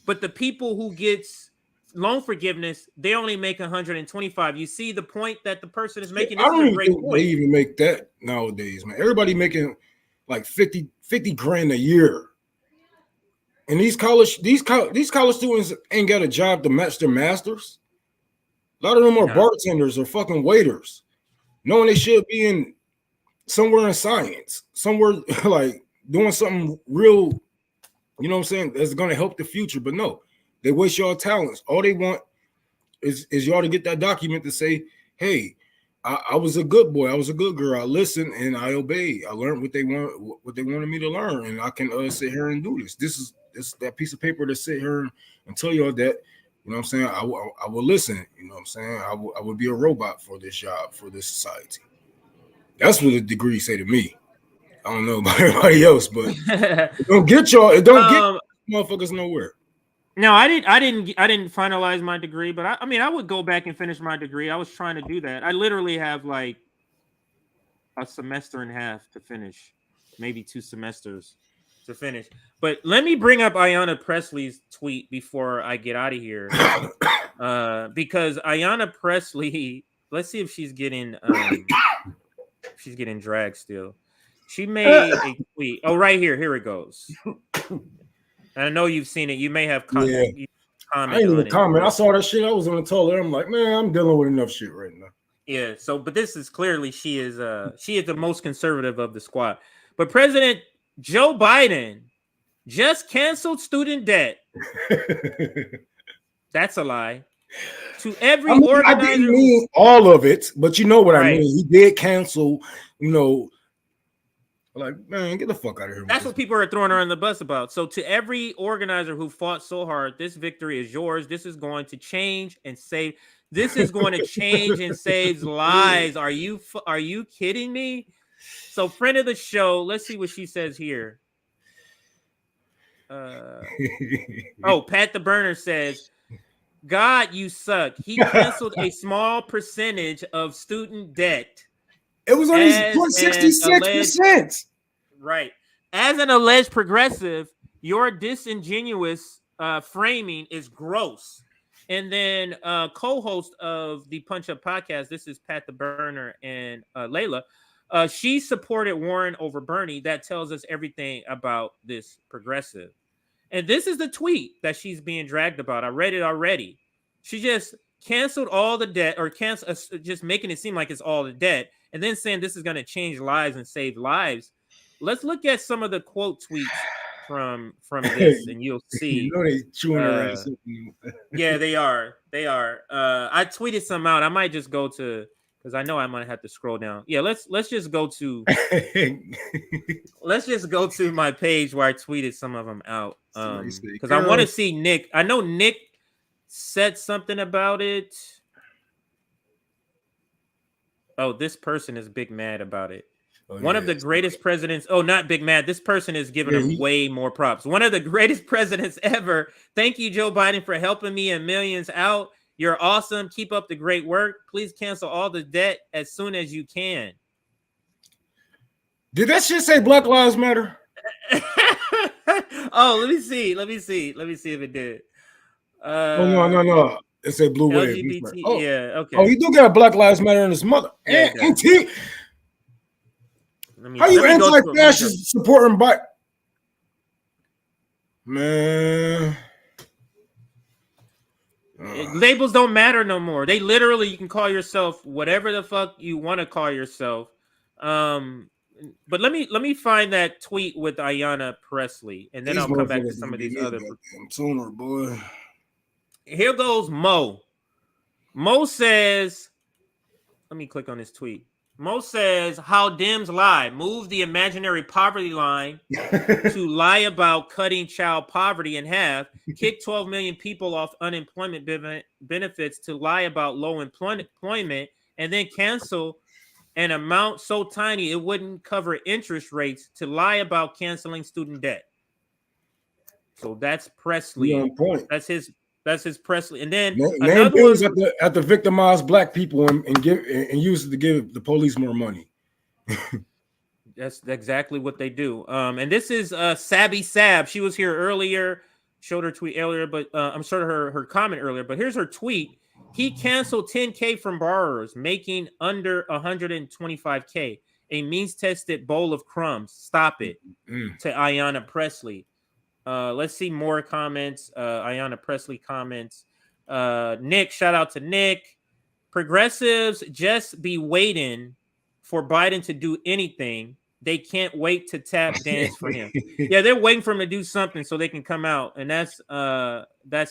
But the people who gets loan forgiveness, they only make 125. You see the point that the person is making? This I don't is a even great think point. they even make that nowadays, man. Everybody making like 50 grand a year. And these college students ain't got a job to match their masters. A lot of them are bartenders or fucking waiters, knowing they should be in somewhere in science, somewhere like doing something real, you know what I'm saying, that's going to help the future. But no, they waste y'all talents. All they want is y'all to get that document to say, hey, I was a good boy, I was a good girl, I listened and I obeyed. I learned what they wanted me to learn, and I can sit here and do this. This is that piece of paper to sit here and tell y'all that, you know what I'm saying, I will listen, you know what I'm saying, I would be a robot for this job, for this society. That's what the degree say to me. I don't know about everybody else, but it don't get motherfuckers nowhere. No, I didn't finalize my degree, but I would go back and finish my degree. I was trying to do that. I literally have like a semester and a half to finish, maybe 2 semesters to finish. But let me bring up Ayanna Pressley's tweet before I get out of here, because Ayanna Pressley, let's see if she's getting dragged still. She made a tweet. Oh, right here. Here it goes. I know you've seen it. You may have commented. I didn't even comment. I saw that shit. I was on the toilet. I'm like, man, I'm dealing with enough shit right now. Yeah. So, but this is clearly she is the most conservative of the squad. But President Joe Biden just canceled student debt. That's a lie. To every organizer, I didn't mean all of it, but you know what I mean. He did cancel, like, man, get the fuck out of here. That's what people are throwing her on the bus about. So to every organizer who fought so hard, this victory is yours. This is going to change and save. This is going to change and save lives. Are you kidding me? So friend of the show, let's see what she says here. Pat the Burner says, God, you suck. He canceled a small percentage of student debt. It was only 66%. Right. As an alleged progressive, your disingenuous framing is gross. And then co-host of the Punch Up podcast, this is Pat the Burner and Layla. She supported Warren over Bernie. That tells us everything about this progressive. And this is the tweet that she's being dragged about. I read it already. She just canceled all the debt, or just making it seem like it's all the debt, and then saying this is going to change lives and save lives. Let's look at some of the quote tweets from this, and you'll see. They chewing her ass. Yeah, they are. I tweeted some out. I might just go to, because I know I might have to scroll down. Yeah, let's just go to let's just go to my page where I tweeted some of them out. Because I want to see Nick. I know Nick said something about it. Oh, this person is big mad about it. One of the greatest presidents. Oh, not big mad. This person is giving him way more props. One of the greatest presidents ever. Thank you, Joe Biden, for helping me and millions out. You're awesome. Keep up the great work. Please cancel all the debt as soon as you can. Did that shit say Black Lives Matter? Oh, let me see. Let me see if it did. No. It said Blue Wave. LGBT. Oh. Yeah. Okay. Oh, he do got Black Lives Matter in his mother. Yeah, How you anti-fascist supporting black? Man. Labels don't matter no more. They literally, you can call yourself whatever the fuck you want to call yourself. But let me find that tweet with Ayanna Pressley, and then I'll come back to some of these other. Tuner, boy. Here goes Mo. Mo says, let me click on this tweet. Mo says, how Dems lie. Move the imaginary poverty line to lie about cutting child poverty in half. Kick 12 million people off unemployment benefits to lie about low employment, and then cancel an amount so tiny it wouldn't cover interest rates to lie about canceling student debt. So that's Pressley. On point. That's his Pressley. And then name bills at the victimized black people and use it to give the police more money. That's exactly what they do. And this is Sabby Sab. She was here earlier, showed her tweet earlier, but I'm sort of her comment earlier. But here's her tweet. He canceled 10K from borrowers making under 125K. A means-tested bowl of crumbs. Stop it. To Ayanna Pressley. Let's see more comments. Ayanna Pressley comments. Nick, shout out to Nick. Progressives just be waiting for Biden to do anything. They can't wait to tap dance for him. Yeah, they're waiting for him to do something so they can come out. And that's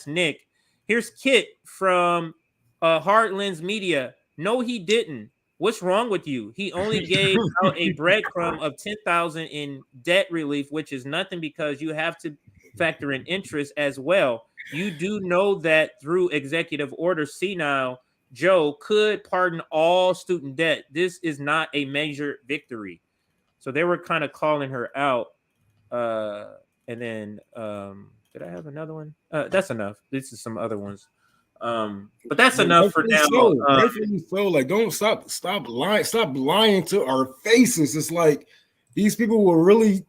Nick. Here's Kit from Heartlands Media. No, he didn't. What's wrong with you? He only gave out a breadcrumb of $10,000 in debt relief, which is nothing because you have to factor in interest as well. You do know that through executive order, senile Joe could pardon all student debt. This is not a major victory. So they were kind of calling her out. And then did I have another one? That's enough. This is some other ones. But that's enough for now. So like, don't stop lying to our faces. It's like these people will really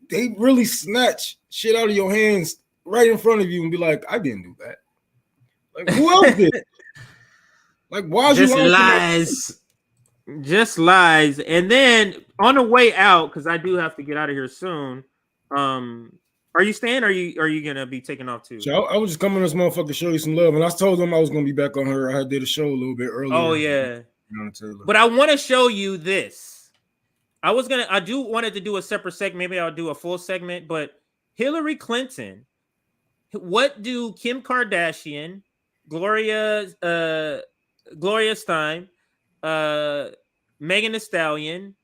snatch shit out of your hands right in front of you and be like, I didn't do that. Like, who else did? Like, why just lies? Just lies. And then on the way out, because I do have to get out of here soon. Are you staying? Or are you gonna be taking off too? So I was just coming to this motherfucker to show you some love, and I told them I was gonna be back on her. I did a show a little bit earlier. Oh yeah. But I want to show you this. I wanted to do a separate segment. Maybe I'll do a full segment. But Hillary Clinton, what do Kim Kardashian, Gloria Steinem, Megan Thee Stallion,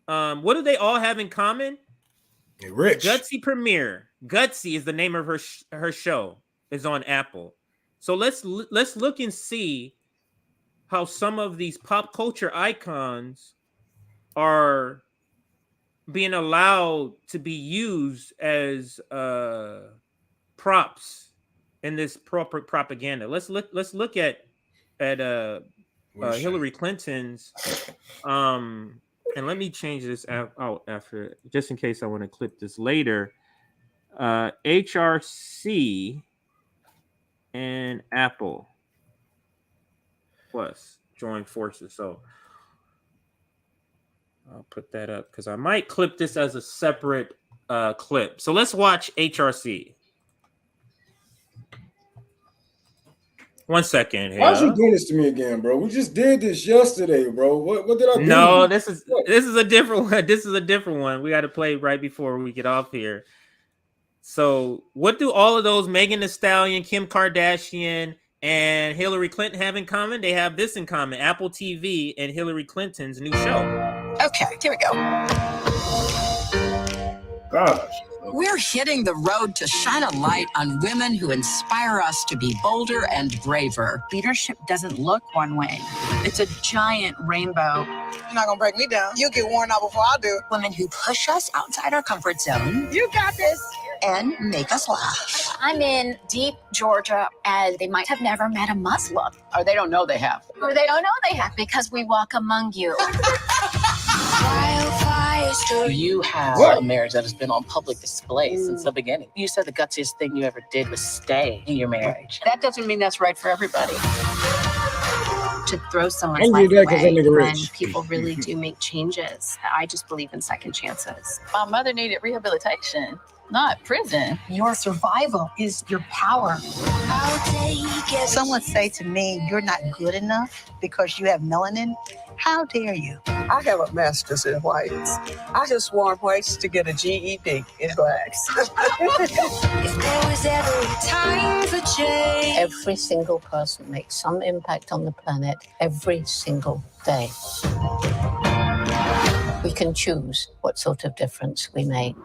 what do they all have in common? They're rich. Gutsy Premiere. Gutsy is the name of her show. Is on Apple. So let's look and see how some of these pop culture icons are being allowed to be used as props in this proper propaganda. Let's look at Hillary Clinton's and let me change this out after, just in case I want to clip this later. HRC and Apple Plus join forces. So I'll put that up because I might clip this as a separate clip. So let's watch HRC. 1 second here. Why'd you do this to me again, bro? We just did this yesterday, bro. What did I do? No, this is a different one. This is a different one. We got to play right before we get off here. So what do all of those Megan Thee Stallion, Kim Kardashian, and Hillary Clinton have in common? They have this in common: Apple TV and Hillary Clinton's new show. Okay, here we go. Gosh. We're hitting the road to shine a light on women who inspire us to be bolder and braver. Leadership doesn't look one way. It's a giant rainbow. You're not gonna break me down. You'll get worn out before I do. Women who push us outside our comfort zone. You got this. And make us laugh. I'm in deep Georgia, and they might have never met a Muslim. Or they don't know they have. Or they don't know they have because we walk among you. You have a marriage that has been on public display since the beginning. You said the gutsiest thing you ever did was stay in your marriage. That doesn't mean that's right for everybody. To throw someone's I life knew that 'cause that away nigga when rich. people really do make changes. I just believe in second chances. My mother needed rehabilitation, not prison. Your survival is your power. Someone say to me, you're not good enough because you have melanin. How dare you? I have a master's in whites. I just want whites to get a GED in blacks. If there was ever a time for change. Every single person makes some impact on the planet every single day. We can choose what sort of difference we make.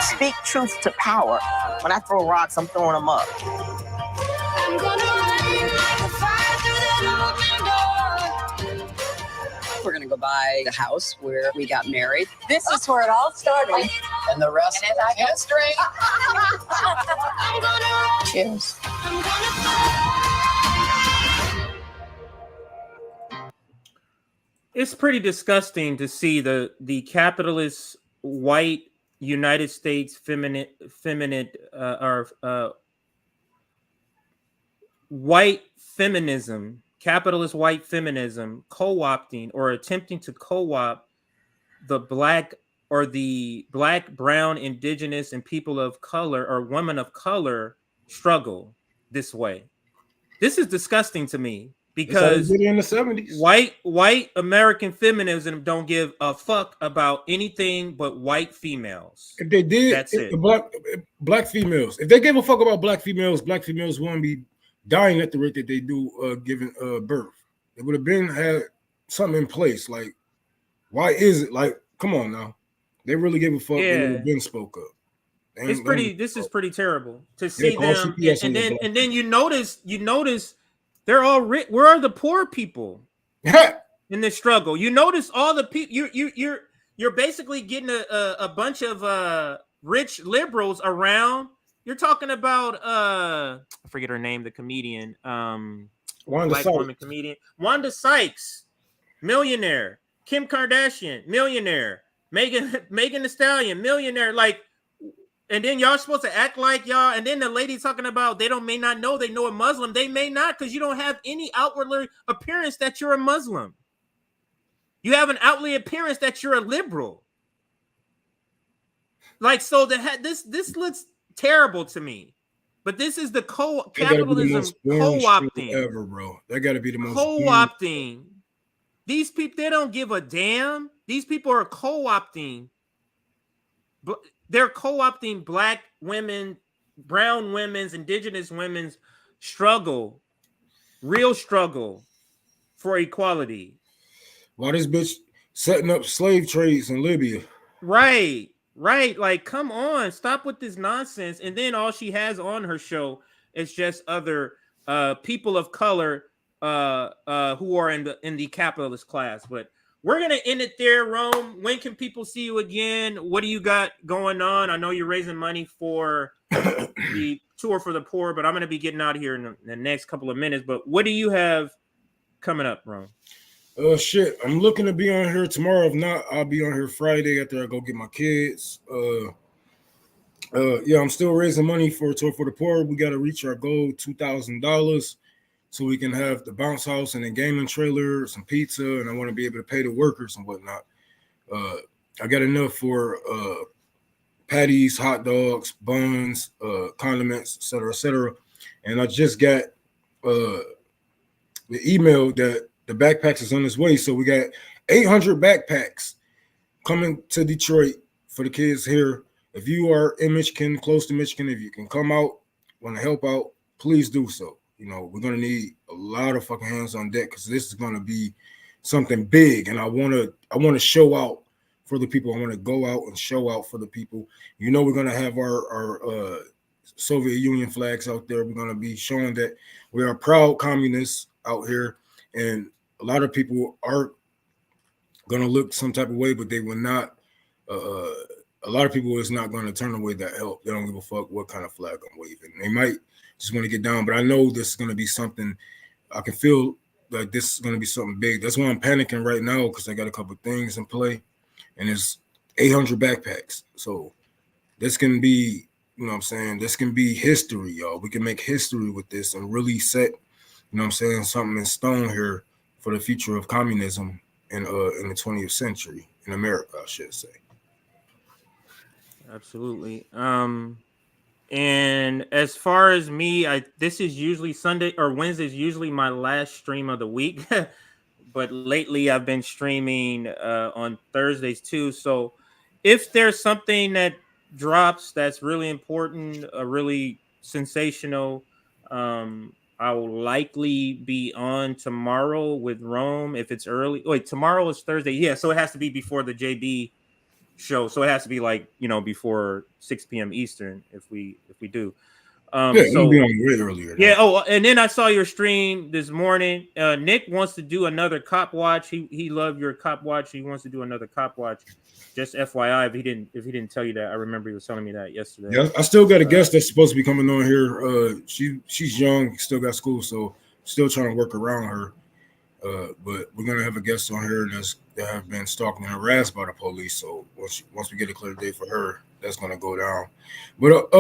Speak truth to power. When I throw rocks, I'm throwing them up. I'm gonna run like a fire through that open door. We're gonna go buy the house where we got married. This is where it all started. And the rest is history. Cheers. It's pretty disgusting to see the capitalist white United States white feminism, capitalist white feminism, co-opting or attempting to co-opt the black, brown, indigenous, and people of color or women of color struggle this way. This is disgusting to me because in the 70s. white American feminism don't give a fuck about anything but white females. If they did, that's it. Black females. If they gave a fuck about black females wouldn't be dying at the rate that they do giving birth. They would have had something in place. Like, why is it like? Come on now, they really gave a fuck. Yeah. They would have been spoke up. This is pretty terrible to see call them, CPS and then you notice they're all rich. Where are the poor people in this struggle? You notice all the people. You're basically getting a bunch of rich liberals around. You're talking about I forget her name, the comedian, black woman comedian, Wanda Sykes, millionaire, Kim Kardashian, millionaire, Megan Thee Stallion, millionaire, like. And then y'all supposed to act like y'all. And then the lady talking about they may not know they know a Muslim. They may not because you don't have any outward appearance that you're a Muslim. You have an outward appearance that you're a liberal. Like, so this looks terrible to me. But this is the capitalism co-opting ever, bro. That got to be the most co-opting. These people, they don't give a damn. These people are co-opting. They're co-opting black women, brown women's, indigenous women's struggle, real struggle for equality. Why this bitch setting up slave trades in Libya? Right. Like, come on, stop with this nonsense. And then all she has on her show is just other people of color who are in the capitalist class. But we're going to end it there, Rome. When can people see you again? What do you got going on? I know you're raising money for the Tour for the Poor, but I'm going to be getting out of here in the next couple of minutes. But what do you have coming up, Rome? Shit, I'm looking to be on here tomorrow. If not, I'll be on here Friday after I go get my kids. Yeah, I'm still raising money for Tour for the Poor. We got to reach our goal, $2,000. So we can have the bounce house and a gaming trailer, some pizza, and I want to be able to pay the workers and whatnot. I got enough for patties, hot dogs, buns, condiments, et cetera, And I just got the email that the backpacks is on its way. So we got 800 backpacks coming to Detroit for the kids here. If you are in Michigan, close to Michigan, if you can come out want to help out, please do so. You know, we're gonna need a lot of fucking hands on deck because this is gonna be something big, and I wanna show out for the people. I want to go out and show out for the people. You know, we're gonna have our Soviet Union flags out there. We're gonna be showing that we are proud communists out here, and a lot of people are gonna look some type of way, but they will not. A lot of people is not going to turn away that help. They don't give a fuck what kind of flag I'm waving. They might just want to get down, but I know this is going to be something. I can feel like this is going to be something big. That's why I'm panicking right now, because I got a couple things in play, and it's 800 backpacks. So this can be, you know what I'm saying, this can be history, y'all. We can make history with this and really set, you know what I'm saying, something in stone here for the future of communism in the 20th century in America, I should say. Absolutely. And as far as me, this is usually Sunday or Wednesday is usually my last stream of the week. But lately I've been streaming on Thursdays too. So if there's something that drops that's really important, really sensational, I will likely be on tomorrow with Rome if it's early. Wait, tomorrow is Thursday. Yeah, so it has to be before the JB show, so it has to be like, you know, before 6 p.m. Eastern if we do. Yeah, so you'll be on way earlier. Yeah. Oh, and then I saw your stream this morning. Nick wants to do another cop watch. He loved your cop watch. He wants to do another cop watch. Just FYI, if he didn't tell you that, I remember he was telling me that yesterday. Yeah, I still got a guest that's supposed to be coming on here. She's young, still got school, so still trying to work around her. But we're gonna have a guest on here that have been stalked and harassed by the police. So once we get a clear date for her, that's gonna go down. But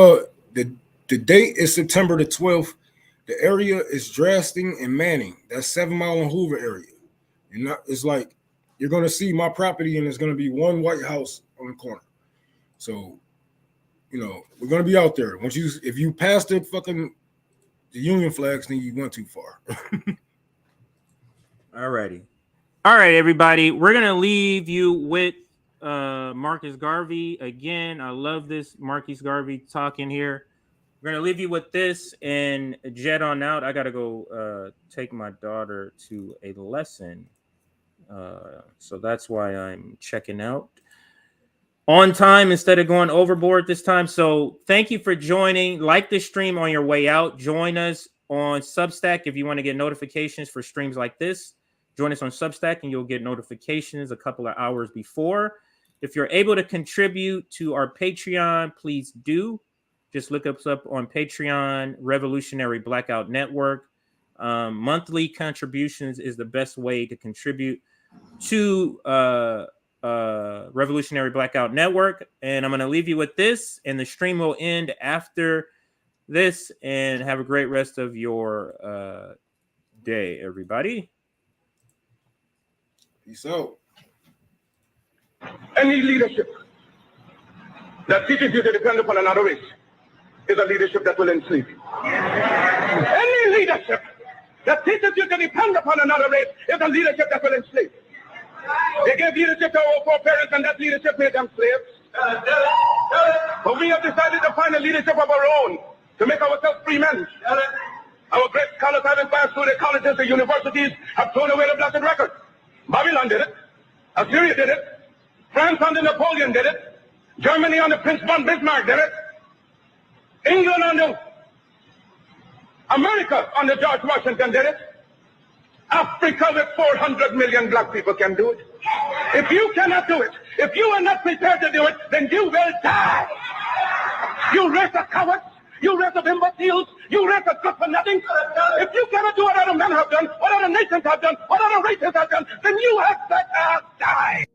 the date is September the 12th. The area is Drasting and Manning. That's 7 Mile and Hoover area. It's like you're gonna see my property, and there's gonna be one white house on the corner. So, you know, we're gonna be out there. If you pass the Union flags, then you went too far. All right, everybody. We're gonna leave you with Marcus Garvey again. I love this Marcus Garvey talking here. We're gonna leave you with this and jet on out. I gotta go take my daughter to a lesson, so that's why I'm checking out on time instead of going overboard this time. So thank you for joining. Like this stream on your way out. Join us on Substack if you want to get notifications for streams like this. Join us on Substack and you'll get notifications a couple of hours before. If you're able to contribute to our Patreon, please do. Just look us up on Patreon, Revolutionary Blackout Network. Monthly contributions is the best way to contribute to Revolutionary Blackout Network. And I'm going to leave you with this, and the stream will end after this. And have a great rest of your day, everybody. Peace out. Any leadership that teaches you to depend upon another race is a leadership that will enslave you. Any leadership that teaches you to depend upon another race is a leadership that will enslave you. They gave leadership to our foreparents, and that leadership made them slaves. But we have decided to find a leadership of our own to make ourselves free men. Our great scholars have inspired through the colleges, the universities, have thrown away the blessed record. Babylon did it. Assyria did it. France under Napoleon did it. Germany under Prince von Bismarck did it. England under America under George Washington did it. Africa with 400 million black people can do it. If you cannot do it, if you are not prepared to do it, then you will die. You race of cowards, you race of imbeciles, you race of good for nothing. If you cannot do what other men have done, what other nations have done, what other races have done, then you have to die.